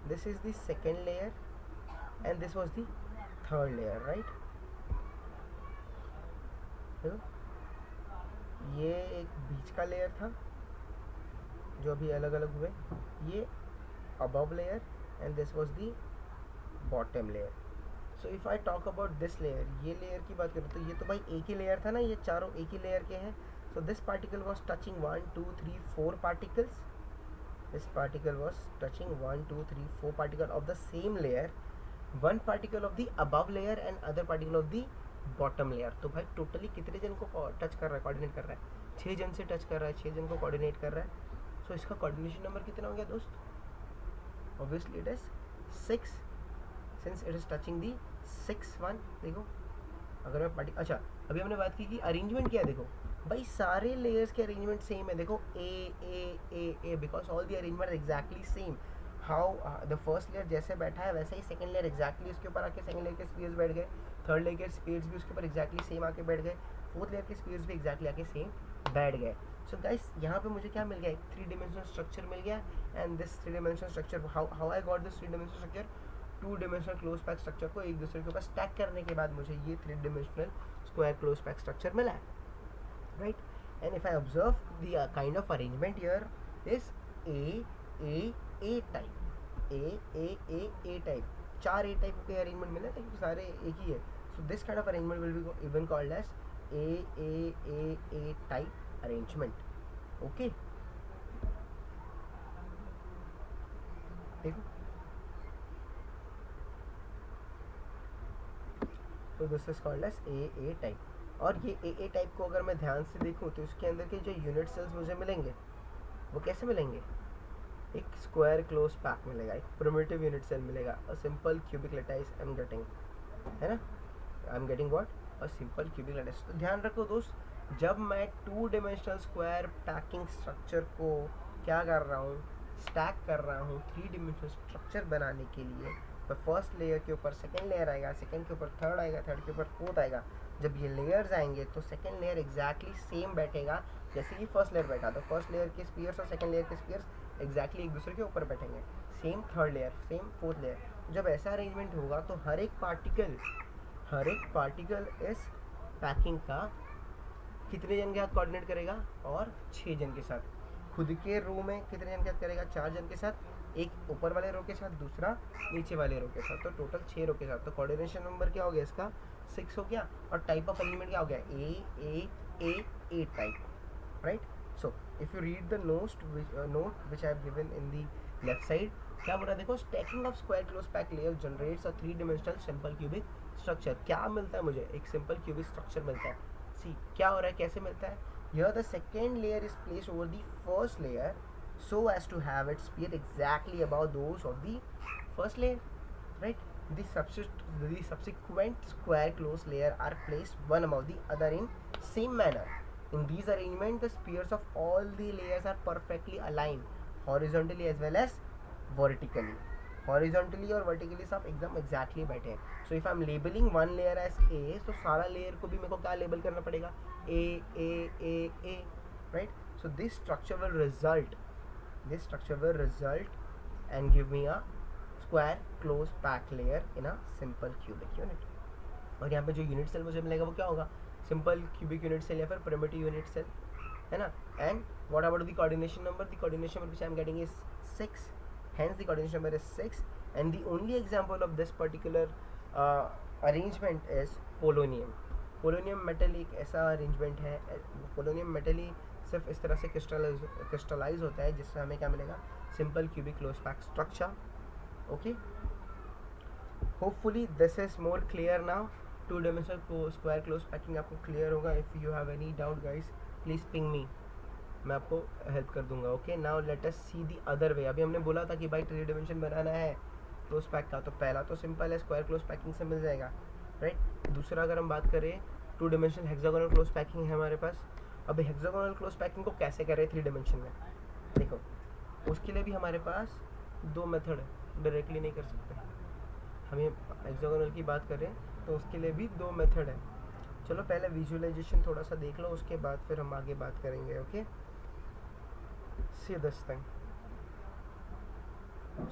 this is the second layer and this was the third layer, right. ये एक बीच का लेयर था जो अभी अलग अलग हुए, ये above layer and this was the bottom layer. So if I talk about this layer, ये लेयर की बात करें तो ये तो भाई एक ही लेयर था ना, ये चारों एक ही लेयर के हैं। So this particle was touching 1 2 3 4 particles. This particle was touching 1 2 3 4 particle of the same layer, one particle of the above layer and other particle of the bottom layer. तो भाई टोटली कितने जन को टच कर रहा है, कोऑर्डिनेट कर रहा है? 6 जन से टच कर रहा है, 6 जन को कोऑर्डिनेट कर रहा है। सो इसका कोऑर्डिनेशन नंबर कितना हो गया दोस्त? Obviously it is 6, since it is touching the 6 one। देखो अगर मैं अच्छा अभी हमने बात की कि अरेंजमेंट क्या है, देखो भाई सारे लेयर्स के अरेंजमेंट सेम है। देखो A because all the arrangement exactly same. How the first layer जैसे बैठा है वैसे ही सेकंड लेयर एग्जैक्टली उसके ऊपर आके सेकंड लेयर के स्पीयर्स बैठ गए, थर्ड लेयर के स्पीयर्स भी उसके ऊपर एग्जैक्टली सेम आके बैठ गए, फोर्थ लेयर के स्पीयर्स भी एग्जैक्टली आके सेम बैठ गए। सो गाइस यहाँ पे मुझे क्या मिल गया? एक 3 डिमेंशनल स्ट्रक्चर मिल गया। And this 3 dimensional structure, how I got this 3 dimensional structure? 2 dimensional close pack structure को एक दूसरे के ऊपर स्टैक करने के बाद मुझे ये 3 dimensional square close pack structure मिला है, right. And if I observe the kind of arrangement here is A type, A type, 4 A type के अरेंजमेंट मिले लेकिन सारे एक ही है। So this kind of arrangement will be even called as A type arrangement. Okay, देखो तो this is called as A type. और ये ए टाइप को अगर मैं ध्यान से देखूं तो इसके अंदर के जो यूनिट सेल्स मुझे मिलेंगे वो कैसे मिलेंगे? एक स्क्वायर क्लोज पैक मिलेगा, एक प्रिमिटिव यूनिट सेल मिलेगा, अ simple cubic lattice I am getting, है ना। आई am getting what? A simple cubic lattice. तो ध्यान रखो दोस्त, जब मैं 2 डिमेंशनल स्क्वायर पैकिंग स्ट्रक्चर को क्या कर रहा हूँ? स्टैक कर रहा हूँ 3 डिमेंशनल स्ट्रक्चर बनाने के लिए। तो फर्स्ट लेयर के ऊपर सेकेंड लेयर आएगा, सेकेंड के ऊपर थर्ड आएगा, थर्ड के ऊपर फोर्थ आएगा। जब ये लेयर्स आएंगे तो सेकेंड लेयर एग्जैक्टली सेम बैठेगा जैसे कि फर्स्ट लेयर बैठा तो फर्स्ट लेयर के स्पीयर्स और सेकंड लेयर के स्पीयर्स एग्जैक्टली एक दूसरे के ऊपर बैठेंगे, same third layer, same fourth layer. जब ऐसा अरेंजमेंट होगा तो हर एक पार्टिकल इस पैकिंग का कितने जन के साथ कोऑर्डिनेट करेगा, और 6 जन के साथ। खुद के रो में कितने जन के साथ करेगा, 4 जन के साथ, एक ऊपर वाले रो के साथ, दूसरा नीचे वाले रो के साथ, तो टोटल 6 रो के साथ। तो कोऑर्डिनेशन नंबर क्या हो गया इसका, 6 हो गया। और टाइप ऑफ अरेंजमेंट क्या हो गया, A type, right. So if you read the note which I have given in the left side, क्या बोल रहा है देखो, stacking of square close pack layer generates a 3 dimensional simple cubic structure. क्या मिलता है मुझे, एक सिंपल क्यूबिक स्ट्रक्चर मिलता है। सी क्या हो रहा है, कैसे मिलता है, here the second layer is placed over the first layer so as to have its sphere exactly above those of the first layer, right. The subsequent square closed layer are placed one above the other in same manner. In these arrangement the spheres of all the layers are perfectly aligned horizontally as well as vertically. Horizontally और vertically सब एकदम exactly बैठे हैं। So if I am labelling one layer as A, तो सारा layer को भी मेरे को क्या लेबल करना पड़ेगा, A, right. So this structure will result and give me a square close pack layer in a simple cubic unit. और यहाँ पे जो यूनिट सेल मुझे मिलेगा वो क्या होगा, सिंपल क्यूबिक यूनिट सेल या फिर प्रिमिटिव यूनिट सेल, है ना। And what about the coordination number, the coordination number which I am getting is 6, hence the coordination number is 6, and the only example of this particular arrangement is polonium. Polonium metal एक ऐसा arrangement है, polonium metal ही सिर्फ इस तरह से crystallise होता है जिससे हमें क्या मिलेगा, simple cubic close pack structure. Okay, hopefully this is more clear now. 2 dimensional square close packing आपको क्लियर होगा। If you have any doubt guys please ping me, मैं आपको हेल्प कर दूंगा। Okay, now let us see the other way. अभी हमने बोला था कि भाई 3 डायमेंशन बनाना है क्लोज पैक का, तो पहला तो सिंपल है, स्क्वायर क्लोज पैकिंग से मिल जाएगा, राइट। दूसरा अगर हम बात करें 2 डायमेंशन हेक्सागोनल क्लोज पैकिंग है हमारे पास। अभी हेक्सागोनल क्लोज पैकिंग को कैसे करें 3 डायमेंशन में, देखो उसके लिए भी हमारे पास 2 मेथड है, डायरेक्टली नहीं कर सकते। हमें हेक्सागोनल की बात करें तो उसके लिए भी 2 मेथड है। चलो पहले विजुअलाइजेशन थोड़ा सा देख लो, उसके बाद फिर हम आगे बात करेंगे। Okay, see this thing.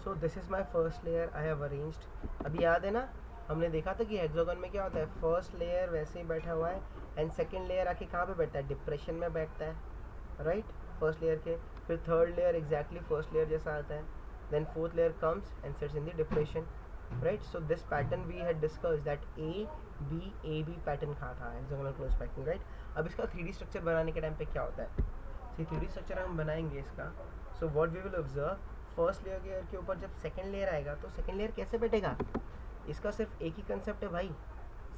So this is my first layer I have arranged. अभी याद है ना, हमने देखा था कि हेक्सागन में क्या होता है, फर्स्ट लेयर वैसे ही बैठा हुआ है एंड सेकंड लेयर आके कहाँ पे बैठता है, डिप्रेशन में बैठता है, राइट, फर्स्ट लेयर के। फिर third layer exactly first layer जैसा आता है, then fourth layer comes and sits in the depression, right. So this pattern we had discussed that A B pattern कहाँ था, हेक्सागोनल क्लोज पैकिंग, राइट। अब इसका 3D structure बनाने के time पे क्या होता है, 3D स्ट्रक्चर हम बनाएंगे इसका। So what we will observe, first layer के ऊपर जब सेकंड लेयर आएगा तो सेकंड लेयर कैसे बैठेगा, इसका सिर्फ एक ही कंसेप्ट है भाई,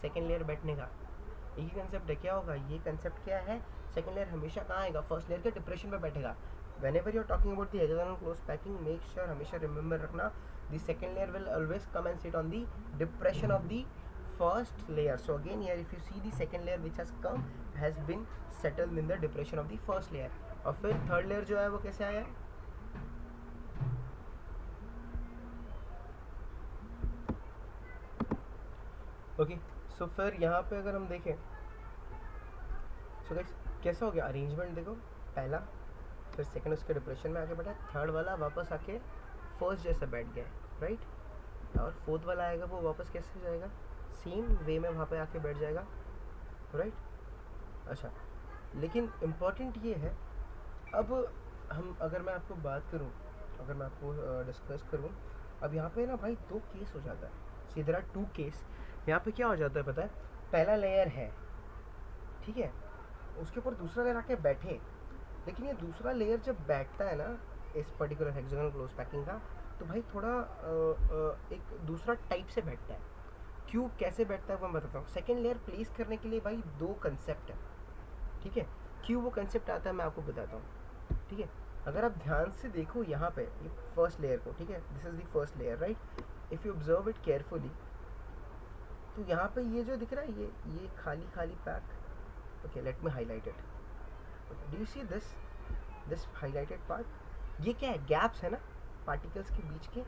सेकंड लेयर बैठने का एक ही कंसेप्ट है। क्या होगा, ये कंसेप्ट क्या है, सेकंड लेयर हमेशा कहाँ आएगा, फर्स्ट लेयर के डिप्रेशन पे बैठेगा। whenever you are talking about the hexagonal close packing, make sure हमेशा remember रखना, the second layer will always come and sit on the depression of the first layer. So again here if you see the second layer which has come has been settled in the depression of the first layer, और फिर third layer जो है वो कैसे आया है, okay. सो फिर यहाँ पे अगर हम देखें, सो गाइस कैसा हो गया अरेंजमेंट, देखो पहला, फिर सेकंड उसके डिप्रेशन में आके बैठा, थर्ड वाला वापस आके फर्स्ट जैसा बैठ गया, राइट, और फोर्थ वाला आएगा वो वापस कैसे जाएगा, सेम वे में वहाँ पे आके बैठ जाएगा, राइट। अच्छा, लेकिन इम्पॉर्टेंट ये है, अब हम अगर मैं आपको बात करूँ, अगर मैं आपको डिस्कस करूँ, अब यहाँ पे ना भाई 2 केस हो जाता है, सी देयर आर 2 केस। यहाँ पे क्या हो जाता है पता है, पहला लेयर है, ठीक है, उसके ऊपर दूसरा लेयर आके बैठे, लेकिन ये दूसरा लेयर जब बैठता है ना इस पर्टिकुलर हेक्सागोनल क्लोज पैकिंग का, तो भाई थोड़ा एक दूसरा टाइप से बैठता है। क्यों, कैसे बैठता है वो मैं बताता हूँ। सेकेंड लेयर प्लेस करने के लिए भाई 2 कंसेप्ट है, ठीक है। क्यों वो कंसेप्ट आता है मैं आपको बताता हूँ, ठीक है। अगर आप ध्यान से देखो यहाँ पे ये फर्स्ट लेयर को, ठीक है, this is the first layer, right. If you observe it carefully, तो यहाँ पे ये जो दिख रहा है ये खाली खाली pack, okay let me highlight it, do you see this highlighted part, ये क्या है, गैप्स है ना पार्टिकल्स के बीच के,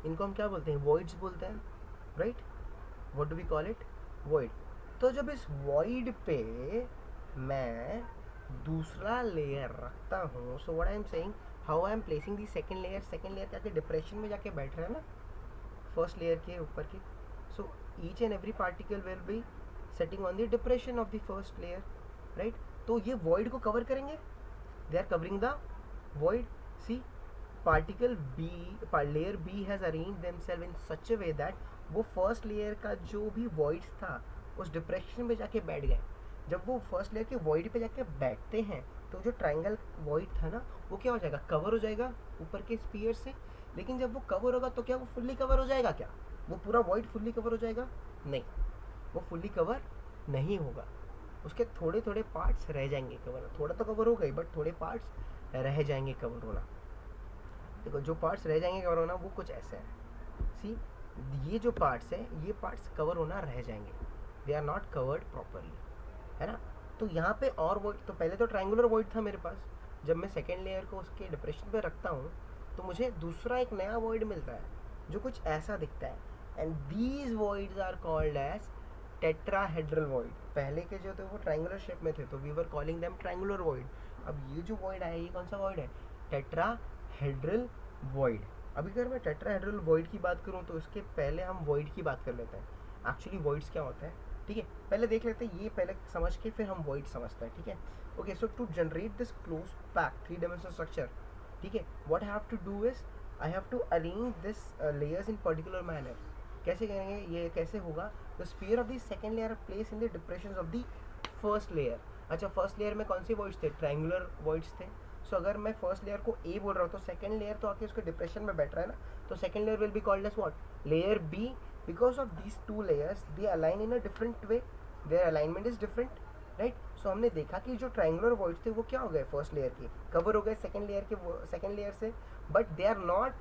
इनको हम क्या बोलते हैं, वॉइड्स बोलते हैं, right. What do we call it, void. तो जब इस वॉइड पे मैं दूसरा लेयर रखता हूँ, so what I am saying, how I am placing the second layer जाके डिप्रेशन में जाके बैठ रहा है ना फर्स्ट लेयर के ऊपर की. So each and every particle will be setting on the depression of the first layer, right. तो ये वॉइड को कवर करेंगे, they are covering the void. See, particle B, layer B has arranged themselves in such a way that वो first layer का जो भी voids था उस डिप्रेशन में जाके बैठ गए. जब वो फर्स्ट लेयर के void पे जाके बैठते हैं तो जो ट्रायंगल void था ना वो क्या हो जाएगा, कवर हो जाएगा ऊपर के स्पीयर से. लेकिन जब वो कवर होगा तो क्या वो फुल्ली कवर हो जाएगा, क्या वो पूरा void फुल्ली कवर हो जाएगा? नहीं, वो फुल्ली कवर नहीं होगा. उसके थोड़े थोड़े पार्ट्स रह जाएंगे कवर. थोड़ा तो कवर हो गई बट थोड़े पार्ट्स रह जाएंगे कवर होना. देखो जो पार्ट्स रह जाएंगे कवर होना वो कुछ ऐसे है. सी, ये जो पार्ट्स है ये पार्ट्स कवर होना रह जाएंगे, they are not covered properly, है ना. तो यहाँ पे और वॉइड, तो पहले तो ट्रायंगुलर वॉइड था मेरे पास. जब मैं सेकेंड लेयर को उसके डिप्रेशन पे रखता हूँ तो मुझे दूसरा एक नया वॉइड मिलता है जो कुछ ऐसा दिखता है. And these voids are called as tetrahedral void. पहले के जो थे वो ट्रायंगुलर शेप में थे तो we were calling them triangular void. अब ये जो वॉइड आया ये कौन सा वॉइड है, टेट्राहेड्रल वॉइड. अभी अगर मैं टेट्राहेड्रल वॉइड की बात करूँ तो इसके पहले हम वॉइड की बात कर लेते हैं. एक्चुअली वॉइड्स क्या होता है, ठीक है, पहले देख लेते हैं ये पहले समझ के फिर हम वॉइड समझते हैं, ठीक है. Okay, so to generate this close pack 3 dimensional structure, ठीक है, what I have to do is I have to arrange this layers in particular manner. कैसे करेंगे, ये कैसे होगा, the sphere of the second layer place in the depressions of the first layer. अच्छा, first layer में कौन से voids थे, ट्रायंगुलर वॉइड्स थे. सो अगर मैं फर्स्ट लेयर को ए बोल रहा हूँ तो सेकंड लेयर तो आके उसके डिप्रेशन में बैठ रहा है ना, तो second layer will be called as what, layer B. Because of these two layers they align in a different way, their alignment is different, right. So हमने देखा कि जो ट्रायंगुलर वॉइड्स थे वो क्या हो गए, फर्स्ट लेयर के कवर हो गए सेकंड लेयर से, but they are not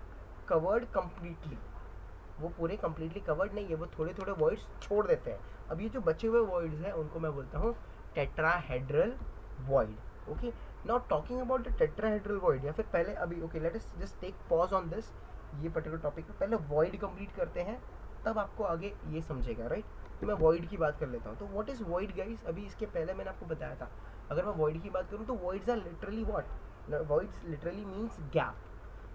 covered completely. वो पूरे कम्प्लीटली कवर्ड नहीं है, वो थोड़े थोड़े वॉइड्स छोड़ देते हैं. अब ये जो बचे हुए वॉइड्स हैं उनको मैं बोलता हूँ tetrahedral void. Okay, now talking about the tetrahedral void, या फिर पहले अभी okay let us just take pause on this, ये पर्टिकुलर टॉपिक पे पहले वॉइड कंप्लीट करते हैं तब आपको आगे ये समझेगा, राइट. तो मैं वॉइड की बात कर लेता हूँ. तो व्हाट इज वॉइड गाइस, अभी इसके पहले मैंने आपको बताया था. अगर मैं वॉइड की बात करूँ तो voids are literally what, voids literally means gap.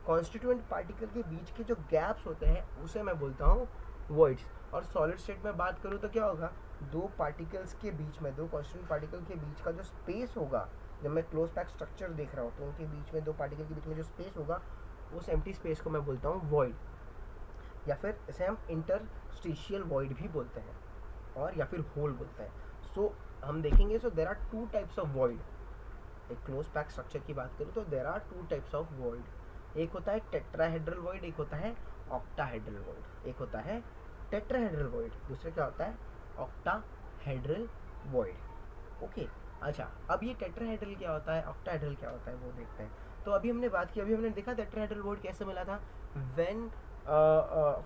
Constituent particle के बीच के जो गैप्स होते हैं उसे मैं बोलता हूँ वॉइड्स. और सॉलिड स्टेट में बात करूँ तो क्या होगा, दो पार्टिकल्स के बीच में, दो कॉन्स्टिट्यूएंट पार्टिकल के बीच का जो स्पेस होगा, जब मैं क्लोज पैक स्ट्रक्चर देख रहा हूँ तो उनके बीच में, दो पार्टिकल के बीच में जो स्पेस होगा उस एम्प्टी स्पेस को मैं बोलता हूँ वॉइड, या फिर इसे हम इंटरस्टिशियल वॉइड भी बोलते हैं, और या फिर होल बोलते हैं. सो हम देखेंगे, so there are two types of void. एक क्लोज पैक स्ट्रक्चर की बात करूँ तो there are two types of void. एक होता है टेट्राहेड्रल वॉइड, एक होता है ऑक्टाहेड्रल वॉइड. एक होता है टेट्राहेड्रल वॉइड, दूसरा क्या होता है ऑक्टाहेड्रल वॉइड. ओके, अच्छा, अब ये टेट्राहेड्रल क्या होता है, ऑक्टाहेड्रल क्या होता है वो देखते हैं. तो अभी हमने बात की, अभी हमने देखा टेट्राहेड्रल वॉइड कैसे मिला था, व्हेन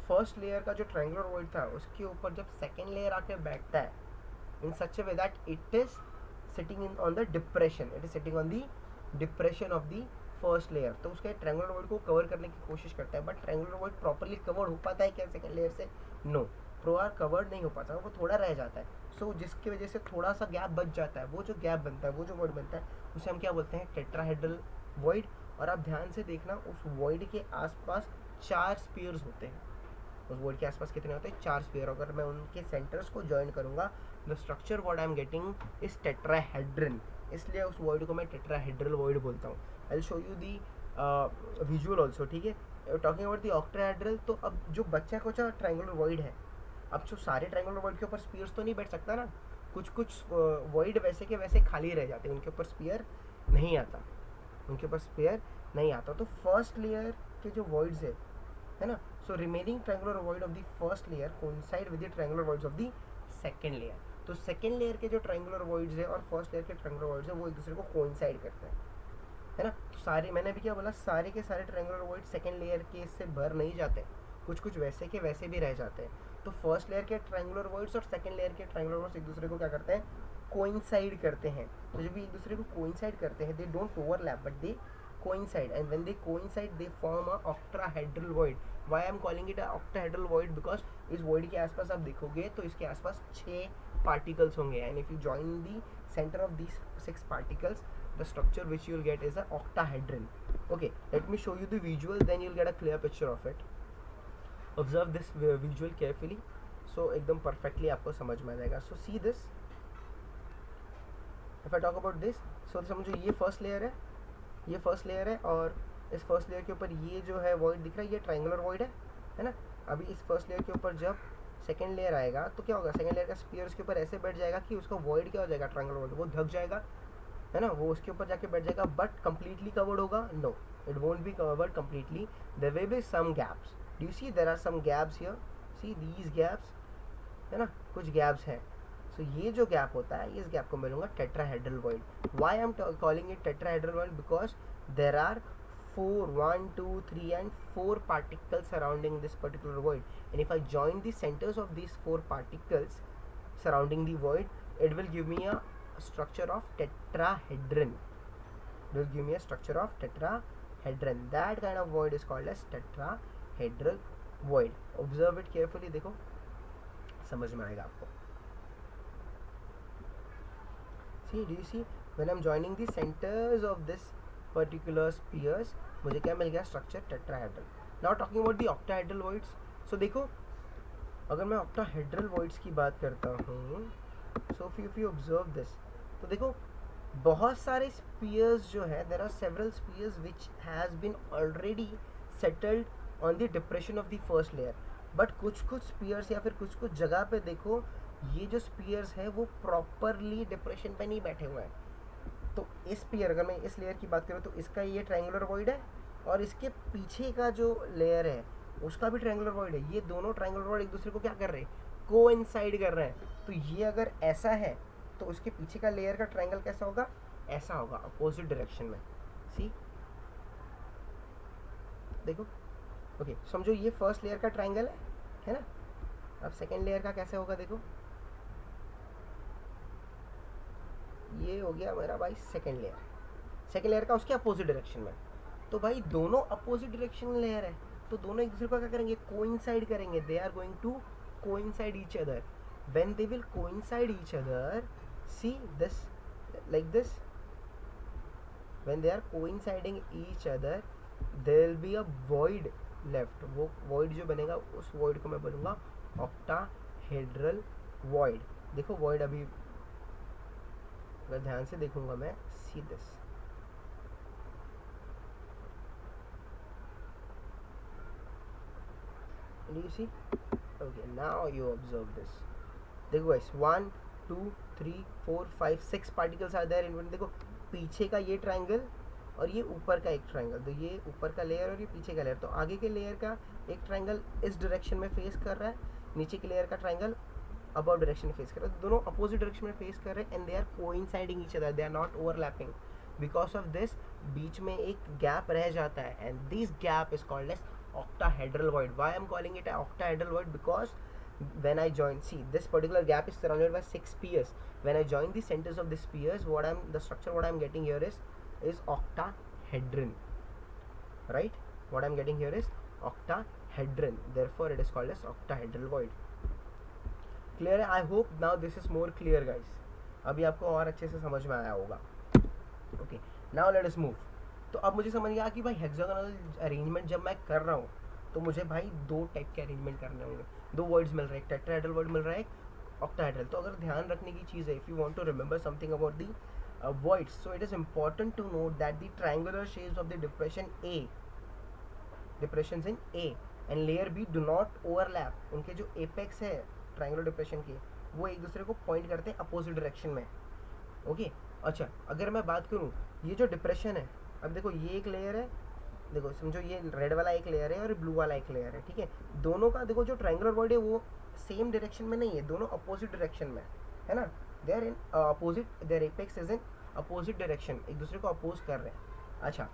फर्स्ट लेयर का जो ट्रायंगुलर वॉइड था उसके ऊपर जब सेकेंड लेयर आके बैठता है in such a way that it is sitting in on the depression, it is sitting on the depression of the first layer, तो उसके ट्रायंगुलर वॉइड को कवर करने की कोशिश करता है. But triangular void properly cover हो पाता है क्या सेकंड लेयर से, नो, प्रोआर कवर्ड नहीं हो पाता, वो थोड़ा रह जाता है. सो जिसकी वजह से थोड़ा सा गैप बच जाता है, वो जो गैप बनता है, वो जो वॉइड बनता है उसे हम क्या बोलते हैं, टेट्राहेड्रल वॉइड. और आप ध्यान से देखना, उस वॉइड के आसपास 4 स्पीयर्स होते हैं. उस वॉइड के आसपास कितने होते हैं, 4 स्पीयर. अगर मैं उनके सेंटर्स को ज्वाइन करूँगा, the structure what I am getting is tetrahedron, इसलिए उस वॉइड को मैं टेट्राहेड्रल वॉइड बोलता हूँ. I will show you the visual also, ठीक है. टॉकिंग अबाउट दी ऑक्टाहेड्रल, तो अब जो बच्चा कुछ ट्रायंगुलर वॉइड है, अब जो सारे ट्रायंगुलर वॉइड के ऊपर स्पीयर्स तो नहीं बैठ सकता ना, कुछ कुछ वॉइड वैसे के वैसे खाली रह जाते हैं, उनके ऊपर स्पीयर नहीं आता, उनके ऊपर स्पीयर नहीं आता. तो फर्स्ट लेयर के जो वॉइड्स है ना, so remaining triangular void of the first layer coincide with the triangular voids of the second layer. तो सेकंड लेयर के जो ट्रायंगुलर वॉइड्स है और फर्स्ट लेयर के ट्रायंगुलर वॉइड्स है वो एक दूसरे को कोइंसाइड करते हैं, है ना. तो सारे, मैंने अभी क्या बोला, सारे के सारे ट्रायंगुलर वॉइड सेकंड लेयर के से भर नहीं जाते, कुछ कुछ वैसे के वैसे भी रह जाते हैं. तो फर्स्ट लेयर के ट्रायंगुलर वॉइड्स और सेकंड लेयर के ट्रायंगुलर वॉइड्स एक दूसरे को क्या करते हैं, कोइंसाइड करते हैं. तो जब भी एक दूसरे को कोइंसाइड करते हैं, they don't overlap but they coincide, and when they coincide they form a octahedral void. Why I am calling it a octahedral void, because इस void के आसपास आप देखोगे तो इसके आसपास 6 particles होंगे, and if you join the center of these 6 particles the structure which you'll get is an octahedron. Okay, let me show you the visual, then you'll get a clear picture of it. Observe this visual carefully, so एकदम perfectly आपको समझ में आ जाएगा. So see this. If I talk about this, so समझो ये first layer है, ये first layer है, और इस first layer के ऊपर ये जो है void दिख रहा है, ये triangular void है ना. अभी इस first layer के ऊपर जब सेकेंड लेयर आएगा तो क्या होगा, सेकेंड लेयर का स्पीयर उसके ऊपर ऐसे बैठ जाएगा कि उसका वॉइड क्या हो जाएगा, ट्रायंगुलर वॉइड, वो ढक जाएगा, है ना, वो उसके ऊपर जाके बैठ जाएगा, बट कंप्लीटली कवर्ड होगा, no, it won't be covered completely, there will be some gaps. Do you see there are some gaps here, see these gaps, है ना, कुछ गैप्स हैं. सो ये जो गैप होता है, इस गैप को मैं लूँगा tetrahedral void. Why I am calling it tetrahedral void, because there are 1, 2, 3 and 4 particles surrounding this particular void, and if I join the centers of these 4 particles surrounding the void, it will give me a structure of tetrahedron. It will give me a structure of tetrahedron. That kind of void is called as tetrahedral void. Observe it carefully, देखो समझ में आएगा आपको. See, do you see, when I'm joining the centers of this particular spheres, मुझे क्या मिल गया, structure tetrahedral. Now talking about the octahedral voids. So देखो, अगर मैं ऑक्टाहेड्रल वॉइड्स की बात करता हूँ, so if you observe this, तो देखो बहुत सारे स्पीयर्स जो है, there are several spheres which has been already settled on the depression of the first layer. But कुछ कुछ स्पीयर्स या फिर कुछ कुछ जगह पे देखो, ये जो स्पीयर्स है वो प्रॉपरली डिप्रेशन पे नहीं बैठे हुए हैं. तो इस स्पीयर, अगर मैं इस लेयर की बात करूँ तो इसका ये ट्रायंगुलर वॉइड है, और इसके पीछे का जो लेयर है उसका भी ट्रायंगुलर वॉइड है. ये दोनों ट्रायंगुलर वॉइड एक दूसरे को क्या कर रहे हैं, कोइंसाइड कर रहे हैं. तो ये अगर ऐसा है तो उसके पीछे का लेयर का ट्रायंगल कैसा होगा, ऐसा होगा, अपोजिट डायरेक्शन में. सी, देखो, ओके, समझो ये फर्स्ट लेयर का ट्रायंगल है ना. अब सेकेंड लेयर का कैसे होगा, देखो ये हो गया मेरा भाई सेकेंड लेयर. सेकेंड लेयर का उसके अपोजिट डायरेक्शन में. तो भाई दोनों अपोजिट डायरेक्शन लेयर है, तो दोनों एक दूसरे को क्या करेंगे, कोइंसाइड करेंगे. They are going to coincide each other. When they will coincide each other, see this, like this, when they are coinciding each other, there will be a void left. वो वॉइड जो बनेगा, उस void को मैं बोलूँगा octahedral void. देखो void अभी अगर ध्यान से देखूंगा मैं, see this, do you see? Okay, now you observe this. देखो guys, 1, 2, 3, 4, 5, 6 particles are there in one. देखो पीछे का ये ट्रायंगल और ये ऊपर का एक ट्रायंगल, तो ये ऊपर का लेयर और ये पीछे का लेयर. तो आगे के लेयर का एक ट्रायंगल इस डायरेक्शन में फेस कर रहा है, नीचे के लेयर का ट्रायंगल अबाउट डायरेक्शन में फेस कर रहा है. दोनों अपोजिट डायरेक्शन में फेस कर रहे हैं, and they are coinciding each other, they are not overlapping. Because of this बीच में एक गैप रह जाता है, and this gap is called as octahedral void. Why I'm calling it an octahedral void, because when I join, see, this particular gap is surrounded by 6 spheres. When I join the centers of the spheres, the structure what I'm getting here is octahedron, right? What I'm getting here is octahedron, therefore it is called as octahedral void. Clear है? I hope now this is more clear guys. अभी आपको और अच्छे से समझ में आया होगा. Okay, now let us move. तो अब मुझे समझ गया कि भाई हेक्सागोनल अरेंजमेंट जब मैं कर रहा हूँ तो मुझे भाई दो टाइप के अरेंजमेंट करने होंगे. दो वर्ड्स मिल रहे हैं, एक टेट्राहेड्रल वर्ड मिल रहा है, एक ऑक्टाहेड्रल. तो अगर ध्यान रखने की चीज़ है, if you want to remember something about the words, so it is important to note that the triangular shapes of the depression A, depressions in A and layer B do not overlap. उनके जो apex है triangular depression के, वो एक दूसरे को point करते हैं अपोजिट डायरेक्शन में. ओके, अच्छा, अगर मैं बात करूँ ये जो डिप्रेशन है, अब देखो ये एक लेयर है, देखो समझो ये रेड वाला एक लेयर है और ब्लू वाला एक लेयर है, ठीक है. दोनों का देखो जो ट्रायंगुलर वॉइड है वो सेम डायरेक्शन में नहीं है, दोनों अपोजिट डायरेक्शन में है ना. They are in opposite, their apex is in opposite direction, एक दूसरे को अपोज कर रहे हैं. अच्छा,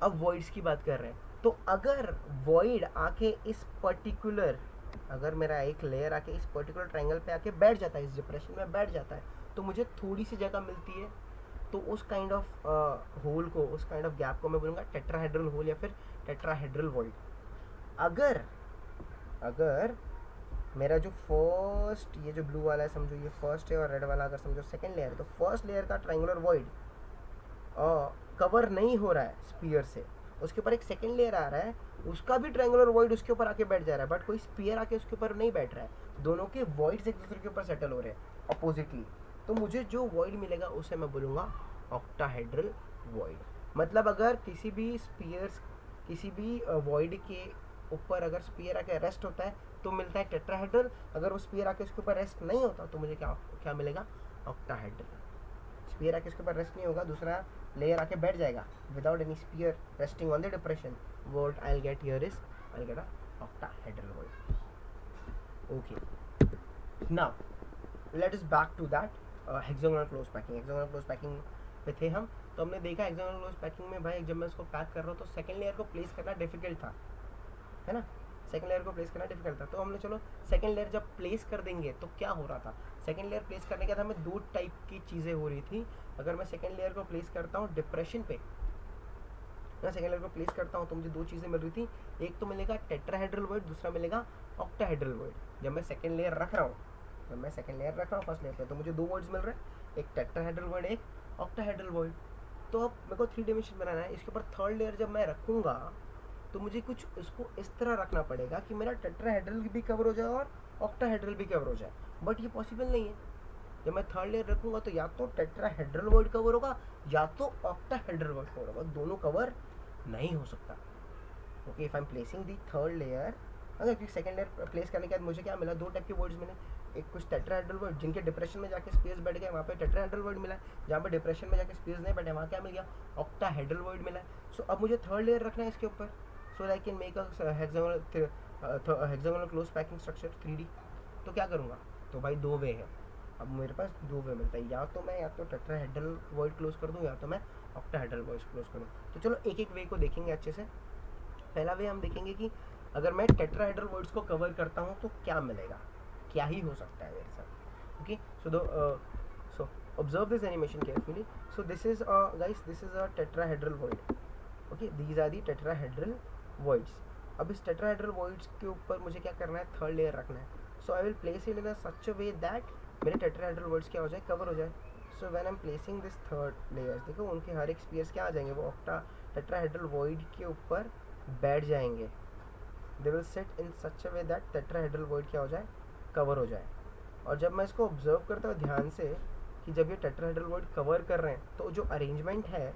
अब वॉइड्स की बात कर रहे हैं. तो अगर वॉइड आके इस पर्टिकुलर, अगर मेरा एक लेयर आके इस पर्टिकुलर ट्रायंगल पे आके बैठ जाता है, इस डिप्रेशन में बैठ जाता है, तो मुझे थोड़ी सी जगह मिलती है. तो उस काइंड ऑफ होल को, उस काइंड ऑफ गैप को मैं बोलूँगा टेट्राहेड्रल होल या फिर टेट्राहेड्रल वॉइड. अगर मेरा जो फर्स्ट, ये जो ब्लू वाला है समझो ये फर्स्ट है, और रेड वाला अगर समझो सेकंड लेयर है, तो फर्स्ट लेयर का ट्रायंगुलर वॉइड कवर नहीं हो रहा है स्पीयर से, उसके ऊपर एक सेकेंड लेयर आ रहा है, उसका भी ट्रायंगुलर वॉइड उसके ऊपर आके बैठ जा रहा है, बट कोई स्पीयर आके उसके ऊपर नहीं बैठ रहा है, दोनों के वॉइड्स एक दूसरे के ऊपर सेटल हो रहे हैं अपोजिटली। तो मुझे जो वॉइड मिलेगा उसे मैं बोलूँगा ऑक्टाहेड्रल वॉइड। मतलब अगर किसी भी स्पीयर्स, किसी भी वॉइड के ऊपर अगर स्पीयर आके रेस्ट होता है तो मिलता है टेट्राहेड्रल, अगर वो स्पीयर आके उसके ऊपर रेस्ट नहीं होता तो मुझे क्या क्या मिलेगा, ऑक्टाहेड्रल। स्पीयर आके उसके ऊपर रेस्ट नहीं होगा, दूसरा लेयर आके बैठ जाएगा without any sphere resting on the depression, what I'll get here is I'll get a octahedral word. Okay, now let us back to that hexagonal close packing. hexagonal close packing पे थे हम, तो हमने देखा hexagonal close packing में भाई जब मैं इसको पैक कर रहा हूँ तो सेकेंड लेयर को प्लेस करना डिफिकल्ट था, है ना, सेकेंड लेयर को प्लेस करना डिफिकल्ट था। तो हमने चलो सेकेंड लेयर जब प्लेस कर देंगे तो क्या हो रहा था, सेकेंड लेयर प्लेस करने के बाद हमें दो टाइप की चीज़ें हो रही थी। अगर मैं सेकेंड लेयर को प्लेस करता हूँ डिप्रेशन पे, मैं सेकेंड लेयर को प्लेस करता हूँ तो मुझे दो चीज़ें मिल रही थी, एक तो मिलेगा टेट्राहेड्रल वॉइड, दूसरा मिलेगा ऑक्टाहेड्रल वॉइड। जब मैं सेकेंड लेयर रख रहा हूँ, जब मैं सेकेंड लेयर रख रहा हूँ फर्स्ट लेयर पे, तो मुझे दो वर्ड्स मिल रहे हैं, एक टेट्राहेड्रल वॉइड, एक ऑक्टाहेड्रल वॉइड। तो अब मेरे को थ्री डायमेंशन बनाना है, इसके ऊपर थर्ड लेयर जब मैं रखूँगा तो मुझे कुछ इसको इस तरह रखना पड़ेगा कि मेरा टेट्राहेड्रल भी कवर हो जाए और ऑक्टाहेड्रल भी कवर हो जाए, बट ये पॉसिबल नहीं है। जब मैं थर्ड लेयर रखूँगा तो या तो टेट्राहेड्रल वॉइड कवर होगा या तो ऑक्टाहेड्रल वॉइड कवर होगा, दोनों कवर नहीं हो सकता। Okay, if I am placing the third layer, अगर क्योंकि सेकंड लेयर प्लेस करने के बाद मुझे क्या मिला, दो टाइप के वर्ड्स मिले, एक कुछ टेट्राहेड्रल वर्ड जिनके डिप्रेशन में जाके स्पेस बैठ गए, वहाँ पे टेट्राहेड्रल वर्ड मिला, जहाँ पे डिप्रेशन में जाके स्पेस नहीं बैठे वहाँ क्या मिल गया, ऑक्टाहेड्रल वर्ड मिला। सो अब मुझे थर्ड लेयर रखना है इसके ऊपर, so I can make a hexagonal close packing structure 3D। तो क्या करूँगा, तो भाई दो वे है, अब मेरे पास दो वे मिलता है, या तो मैं या तो टेट्राहेड्रल वर्ड क्लोज कर दूँ या तो मैं ऑक्टाहेड्रल वर्ड क्लोज करूँ। तो चलो एक एक वे को देखेंगे अच्छे से। पहला वे हम देखेंगे कि अगर मैं टेट्राहेड्रल वर्ड्स को कवर करता हूँ तो क्या मिलेगा, क्या ही हो सकता है मेरे साथ। Okay, so observe this animation carefully. So this is guys, this is a tetrahedral word. Okay, these are the tetrahedral words. अब इस टेट्राहेड्रल वर्ड्स के ऊपर मुझे क्या करना है, थर्ड लेयर रखना है। So I will place it in a such a way that मेरे टेट्राहेड्रल वर्ड्स क्या हो जाए, कवर हो जाए। So when I am placing this third layers, देखो उनके हर एक स्पीयर्स क्या आ जाएंगे, वो टेट्राहेड्रल वर्ड के ऊपर बैठ जाएंगे। They will set in such a way that tetrahedral word क्या हो जाए, कवर हो जाए। और जब मैं इसको ऑब्जर्व करता हूँ ध्यान से कि जब ये टेट्राहेड्रल वर्ड कवर कर रहे हैं तो जो अरेंजमेंट है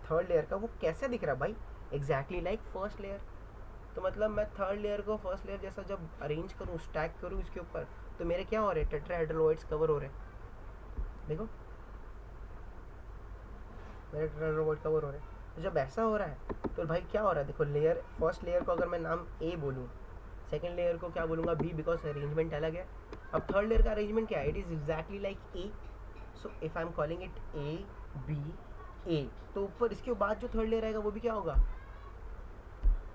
थर्ड लेयर का वो कैसे दिख रहा है भाई, एग्जैक्टली लाइक फर्स्ट लेयर। तो मतलब मैं थर्ड लेयर को फर्स्ट लेयर जैसा जब अरेंज करूँ, स्टैक करूँ इसके ऊपर, तो मेरे क्या हो रहे हैं, टेट्राहेड्रल वर्ड्स कवर हो रहे हैं। देखो मेरे टेट्राहेड्रल वर्ड कवर हो रहे हैं। तो जब ऐसा हो रहा है तो भाई क्या हो रहा है, देखो लेयर, फर्स्ट लेयर को अगर मैं नाम ए बोलूँ, सेकेंड लेयर को क्या बोलूँगा, बी, बिकॉज अरेंजमेंट अलग है। अब थर्ड लेयर का अरेंजमेंट क्या है, it is exactly like A. So if I am calling it A B A, तो ऊपर इसके बाद जो थर्ड लेयर आएगा वो भी क्या होगा,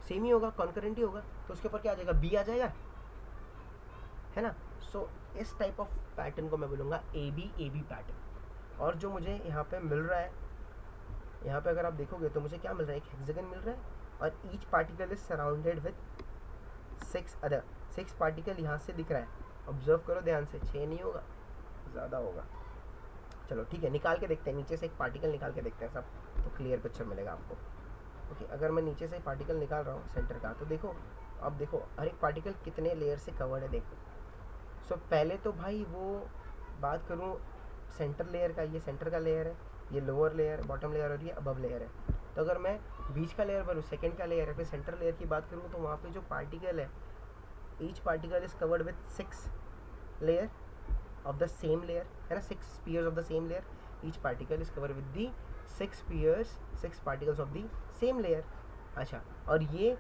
सेम ही होगा, कॉन्करेंट ही होगा। तो उसके ऊपर क्या आ जाएगा, बी आ जाएगा, है ना। सो इस टाइप ऑफ पैटर्न को मैं बोलूँगा ए बी पैटर्न। और जो मुझे यहाँ पे मिल रहा है, यहाँ पे अगर आप देखोगे तो मुझे क्या मिल रहा है, एक हेक्सागन मिल रहा है और each particle is surrounded with 6 particle यहाँ से दिख रहा है। ऑब्जर्व करो ध्यान से, 6 नहीं होगा, ज़्यादा होगा। चलो ठीक है, निकाल के देखते हैं, नीचे से एक पार्टिकल निकाल के देखते हैं सब, तो क्लियर पिक्चर मिलेगा आपको। ओके, अगर मैं नीचे से पार्टिकल निकाल रहा हूँ सेंटर का, तो देखो अब देखो हर एक पार्टिकल कितने लेयर से कवर्ड है, देखो। सो पहले तो भाई वो बात करूँ सेंटर लेयर का, ये सेंटर का लेयर है, ये लोअर लेयर, बॉटम लेयर और ये अबव लेयर है। तो अगर मैं बीच का लेयर बोलूँ, सेकंड का लेयर है, फिर सेंटर लेयर की बात करूँ तो वहाँ पे जो पार्टिकल है, each particle is covered with 6 layer of the same layer, है ना, 6 spheres of the same layer. Each particle is covered with the 6 spheres, 6 particles of the same layer. अच्छा, और ये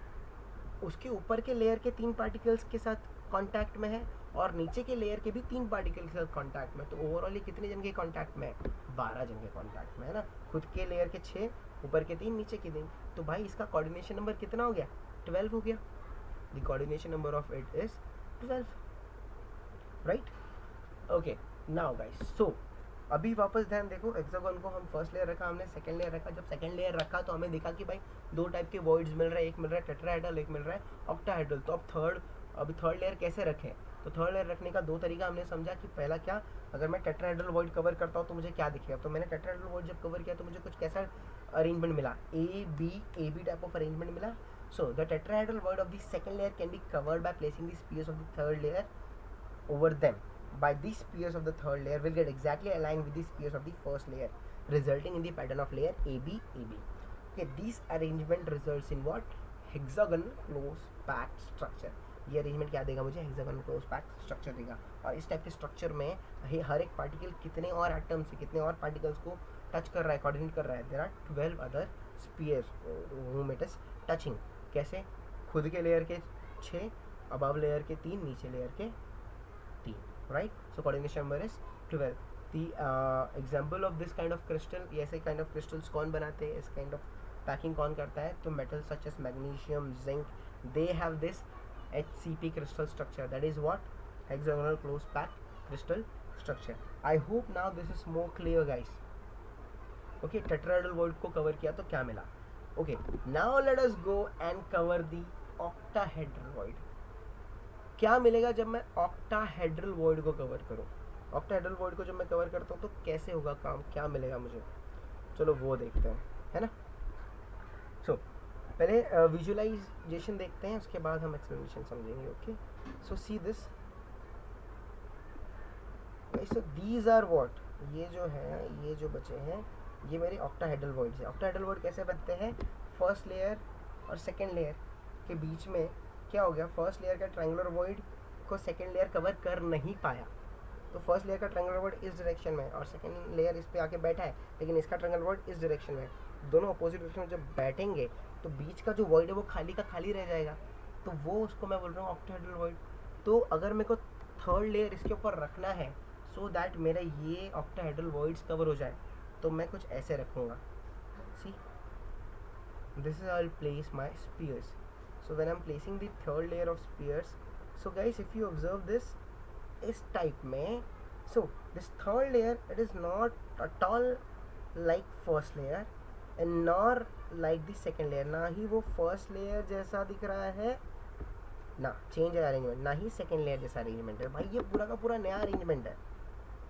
उसके ऊपर के लेयर के 3 पार्टिकल्स के साथ कांटेक्ट में है और नीचे के लेयर के भी 3 पार्टिकल के साथ कांटेक्ट में। तो ओवरऑल ये कितने जन के कांटेक्ट में है, 12 जन के कांटेक्ट में, है ना। खुद के लेयर के 6, ऊपर के 3, नीचे के 3। तो भाई इसका कोऑर्डिनेशन नंबर कितना हो गया, 12 हो गया। The coordination number of it is 12, right. Okay, now guys, so अभी वापस ध्यान देखो, हेक्सागन को हम फर्स्ट लेयर रखा, हमने सेकंड लेयर रखा। जब सेकंड लेयर रखा तो हमें दिखा कि भाई दो टाइप के वर्ड्स मिल रहे हैं, एक मिल रहा है टेट्राहेड्रल, एक मिल रहा है ऑक्टाहेड्रल। तो अब थर्ड लेयर कैसे रखें, तो थर्ड लेयर रखने का दो तरीका हमने समझा कि पहला क्या, अगर मैं टेट्राहेड्रल वॉइड कवर करता हूँ तो मुझे क्या दिखेगा, तो मैंने टेट्राहेड्रल वॉइड जब कवर किया तो मुझे कुछ कैसा अरेंजमेंट मिला, A B type of arrangement मिला. So the tetrahedral void of the second layer can be covered by placing the spheres of the third layer over them. By these spheres of the third layer will get exactly aligned with the spheres of the first layer, resulting in the pattern of layer AB AB. Okay, this arrangement results in what? Hexagonal close packed structure. ये arrangement क्या देगा मुझे, hexagonal close packed structure देगा. और इस type के structure में हर एक पार्टिकल कितने और एटम से कितने और पार्टिकल्स को टच कर रहा है, कोऑर्डिनेट कर रहा है. There are 12 other spheres whom it is touching. कैसे, खुद के लेयर के 6, अबव लेयर के 3, नीचे लेयर के 3, right? So coordination number is 12. The example of this kind of crystal, ये ऐसे kind of crystals कौन बनाते हैं, इस kind of packing कौन करता है, तो metals such as magnesium, zinc, they have this HCP crystal structure. That is what? Hexagonal close packed crystal structure. I hope now this is more clear, guys. Okay, tetrahedral void को cover किया तो क्या मिला. Okay, now let us go and cover the octahedral void. क्या मिलेगा जब मैं octahedral void को कवर करूं. ऑक्टाहेड्रल वॉइड को जब मैं कवर करता हूं तो कैसे होगा काम, क्या मिलेगा मुझे, चलो वो देखते हैं, है ना. सो पहले विजुअलाइजेशन देखते हैं, उसके बाद हम एक्सप्लेनेशन समझेंगे. Okay, so see this. So these are what, ये जो है, ये जो बचे हैं ये मेरे ऑक्टाहेड्रल वॉइड्स हैं. ऑक्टाहेड्रल वॉइड कैसे बनते हैं, फर्स्ट लेयर और सेकेंड लेयर के बीच में क्या हो गया, फर्स्ट लेयर का ट्रायंगुलर वॉइड को सेकंड लेयर कवर कर नहीं पाया, तो फर्स्ट लेयर का ट्रायंगुलर वॉइड इस डायरेक्शन में और सेकंड लेयर इस पे आके बैठा है, लेकिन इसका ट्रायंगुलर वॉइड इस डायरेक्शन में. दोनों अपोजिट डायरेक्शन में जब बैठेंगे तो बीच का जो वॉइड है वो खाली का खाली रह जाएगा, तो वो उसको मैं बोल रहा हूँ ऑक्टाहेड्रल वॉइड. तो अगर मेरे को थर्ड लेयर इसके ऊपर रखना है सो दैट मेरा ये ऑक्टाहेड्रल वॉइड्स कवर हो जाए, तो मैं कुछ ऐसे रखूँगा. See, this is I will place my spheres. So when I'm placing the third layer of spheres, so guys if you observe this, इस type में, so this third layer it is not at all like first layer and nor like the second layer. ना ही वो first layer जैसा दिख रहा है, ना change है arrangement, ना ही second layer जैसा arrangement है. भाई ये पूरा का पूरा नया arrangement है,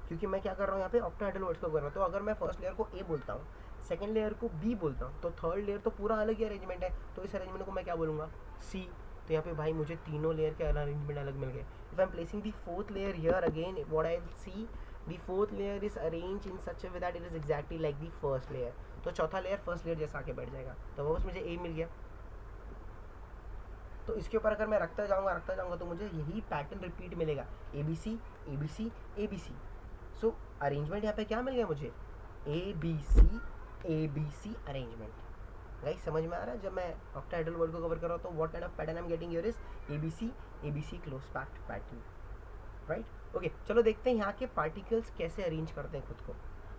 क्योंकि मैं क्या कर रहा हूँ यहाँ पे ऑक्टाहेड्रल वॉइड्स को कर रहा हूँ. तो अगर मैं फर्स्ट लेयर को ए बोलता हूँ, सेकंड लेयर को बी बोलता हूँ, तो थर्ड लेयर तो पूरा अलग ही अरेंजमेंट है, तो इस अरेंजमेंट को मैं क्या बोलूँगा, सी. तो यहाँ पे भाई मुझे तीनों लेयर के अरेंजमेंट अलग मिल गए. If I am placing the fourth layer here again, what I will see, the fourth layer is arrange in such a way that it is exactly like the first layer. तो चौथा layer first layer जैसा आके बैठ जाएगा, तो वो बस मुझे ए मिल गया. तो इसके ऊपर अगर मैं रखता जाऊँगा तो मुझे यही पैटर्न रिपीट मिलेगा, A B C A B C A B C. So arrangement यहाँ पे क्या मिल गया मुझे, A B C arrangement. Guys समझ में आ रहा है, जब मैं ऑक्टाहेड्रल वर्ड को कवर कर रहा हूँ तो what kind of pattern I am getting here is A B C close packed pattern, right. Okay, चलो देखते हैं यहाँ के पार्टिकल्स कैसे अरेंज करते हैं खुद को,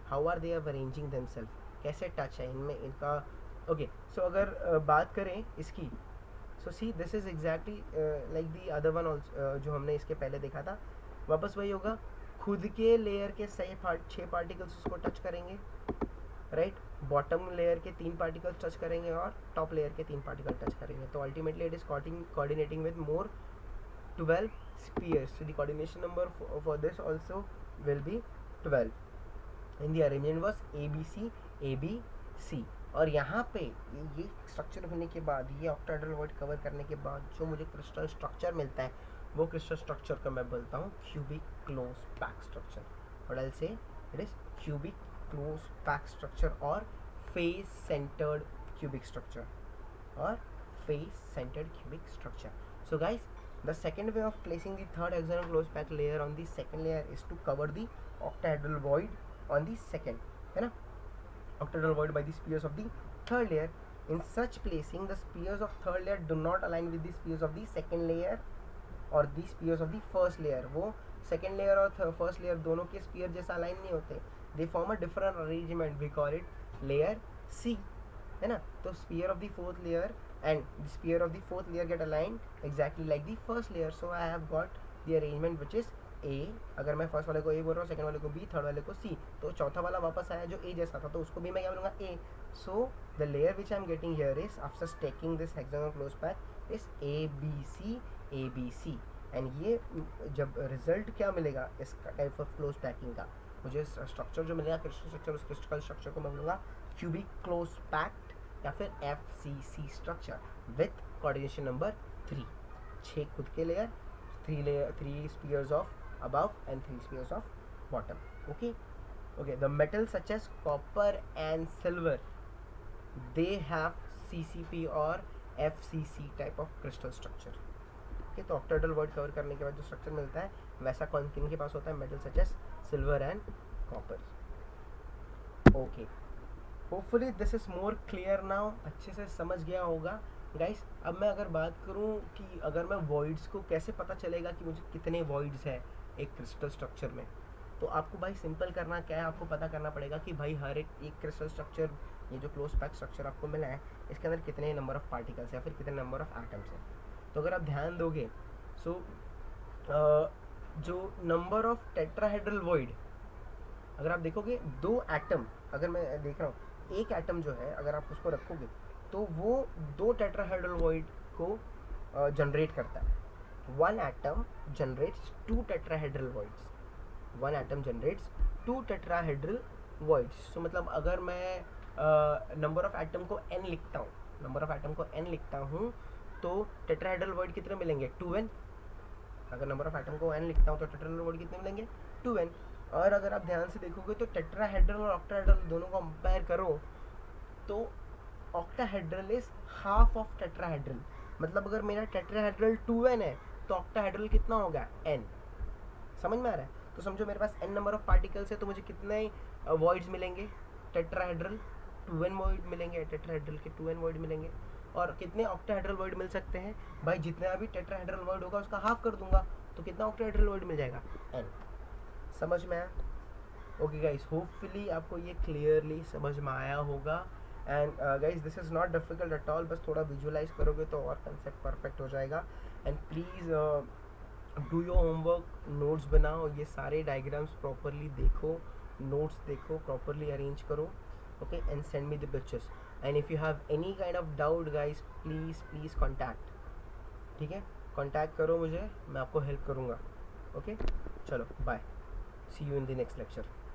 how are they arranging themselves, कैसे टच है इनमें इनका. ओके, सो अगर बात करें इसकी, so see this is exactly like the other one also जो हमने इसके पहले देखा था. वापस वही होगा, खुद के लेयर के 6 पार्टिकल्स उसको टच करेंगे, राइट. बॉटम लेयर के 3 पार्टिकल्स टच करेंगे और टॉप लेयर के 3 पार्टिकल टच करेंगे. तो ultimately it is coordinating with more 12 spheres. So the coordination number for this also will be 12. And the arrangement was ABC ABC. और यहाँ पे ये स्ट्रक्चर होने के बाद, ये ऑक्टाहेड्रल वॉइड कवर करने के बाद जो मुझे क्रिस्टल स्ट्रक्चर मिलता है, वो क्रिस्टल स्ट्रक्चर का मैं बोलता हूँ क्यूबिक क्लोज पैक स्ट्रक्चर. और आई से it is cubic close pack structure और फेस सेंटर्ड क्यूबिक स्ट्रक्चर और face centred cubic structure. So guys, the second way of placing the third hexagonal close packed layer on the second layer is to cover the octahedral void on the second, है ना, octahedral void by the spheres of the third layer. In such placing, the spheres of third layer do not align with the spheres of the second layer और the spheres of the first layer. वो second layer और first layer दोनों के sphere जैसा align नहीं होते. They form a different arrangement. We call it layer C, है ना. तो sphere of the fourth layer and the sphere of the fourth layer get aligned exactly like the first layer. So I have got the arrangement which is A. अगर मैं first वाले को A बोल रहा हूँ, सेकंड वाले को B, third वाले को C, तो चौथा वाला वापस आया जो A जैसा था, तो उसको भी मैं क्या बोलूँगा, A. So the layer which I am getting here is after taking this hexagonal close pack is ABC ABC. And ये जब रिजल्ट क्या मिलेगा इस टाइप ऑफ क्लोज पैकिंग का, मुझे स्ट्रक्चर जो मिलेगा क्रिस्टल स्ट्रक्चर, उस क्रिस्टल स्ट्रक्चर को मैं बोलूँगा क्यूबिक क्लोज पैक्ड या फिर FCC structure with coordination number 3। 6 खुद के layer, 3 spheres of above and 3 spheres of bottom. Okay, the metals such as copper and silver, they have CCP or FCC type of crystal structure. Okay, तो octahedral void cover करने के बाद जो structure मिलता है वैसा कौन किन के पास होता है, metal such as silver and copper. Okay, hopefully this is more clear now. अच्छे से समझ गया होगा गाइस. अब मैं अगर बात करूं कि अगर मैं वॉइड्स को कैसे पता चलेगा कि मुझे कितने वॉइड्स है एक क्रिस्टल स्ट्रक्चर में, तो आपको भाई सिंपल करना क्या है, आपको पता करना पड़ेगा कि भाई हर एक क्रिस्टल स्ट्रक्चर, ये जो क्लोज पैक स्ट्रक्चर आपको मिला है, इसके अंदर कितने नंबर ऑफ पार्टिकल्स या फिर कितने नंबर ऑफ एटम्स हैं. तो अगर आप ध्यान दोगे सो जो नंबर ऑफ टेट्राहेड्रल वॉइड, अगर आप देखोगे 2 एटम, अगर मैं देख रहा हूँ एक एटम जो है अगर आप उसको रखोगे तो वो 2 टेट्राहेड्रल वॉइड को जनरेट करता है. 1 atom generates 2 tetrahedral voids. 1 atom generates 2 tetrahedral voids. So मतलब अगर मैं नंबर ऑफ एटम को n लिखता हूँ, तो टेट्राहेड्रल वॉइड कितने मिलेंगे, 2n. अगर नंबर ऑफ एटम को n लिखता हूँ तो टेट्राहेड्रल वॉइड कितने मिलेंगे, 2n. और अगर आप ध्यान से देखोगे तो टेट्राहेड्रल और ऑक्टाहेड्रल दोनों को कंपेयर करो तो octahedral is half of tetrahedral. मतलब अगर मेरा टेट्राहेड्रल 2n है तो ऑक्टाहेड्रल कितना होगा, n. समझ में आ रहा है? तो समझो मेरे पास n नंबर ऑफ पार्टिकल्स है तो मुझे कितने वॉइड्स मिलेंगे, टेट्राहेड्रल 2n वॉइड मिलेंगे, टेट्राहेड्रल के 2n वॉइड मिलेंगे. और कितने ऑक्टाहेड्रल वॉइड मिल सकते हैं भाई, जितना भी टेट्राहेड्रल वॉइड होगा उसका हाफ कर दूंगा तो कितना ऑक्टाहेड्रल वॉइड मिल जाएगा, n. समझ में आया? ओके गाइस, होपफुली आपको ये क्लियरली समझ में आया होगा. And guys this is not difficult at all, बस थोड़ा विजुअलाइज करोगे तो और कंसेप्ट परफेक्ट हो जाएगा. And please do your homework, notes बनाओ, ये सारे डायग्राम्स प्रॉपरली देखो, नोट्स देखो, प्रॉपरली अरेंज करो. Okay, and send me the pictures. And if you have any kind of doubt guys, please contact. ठीक है, कॉन्टैक्ट करो मुझे, मैं आपको हेल्प करूँगा. ओके, चलो bye, see you in the next lecture.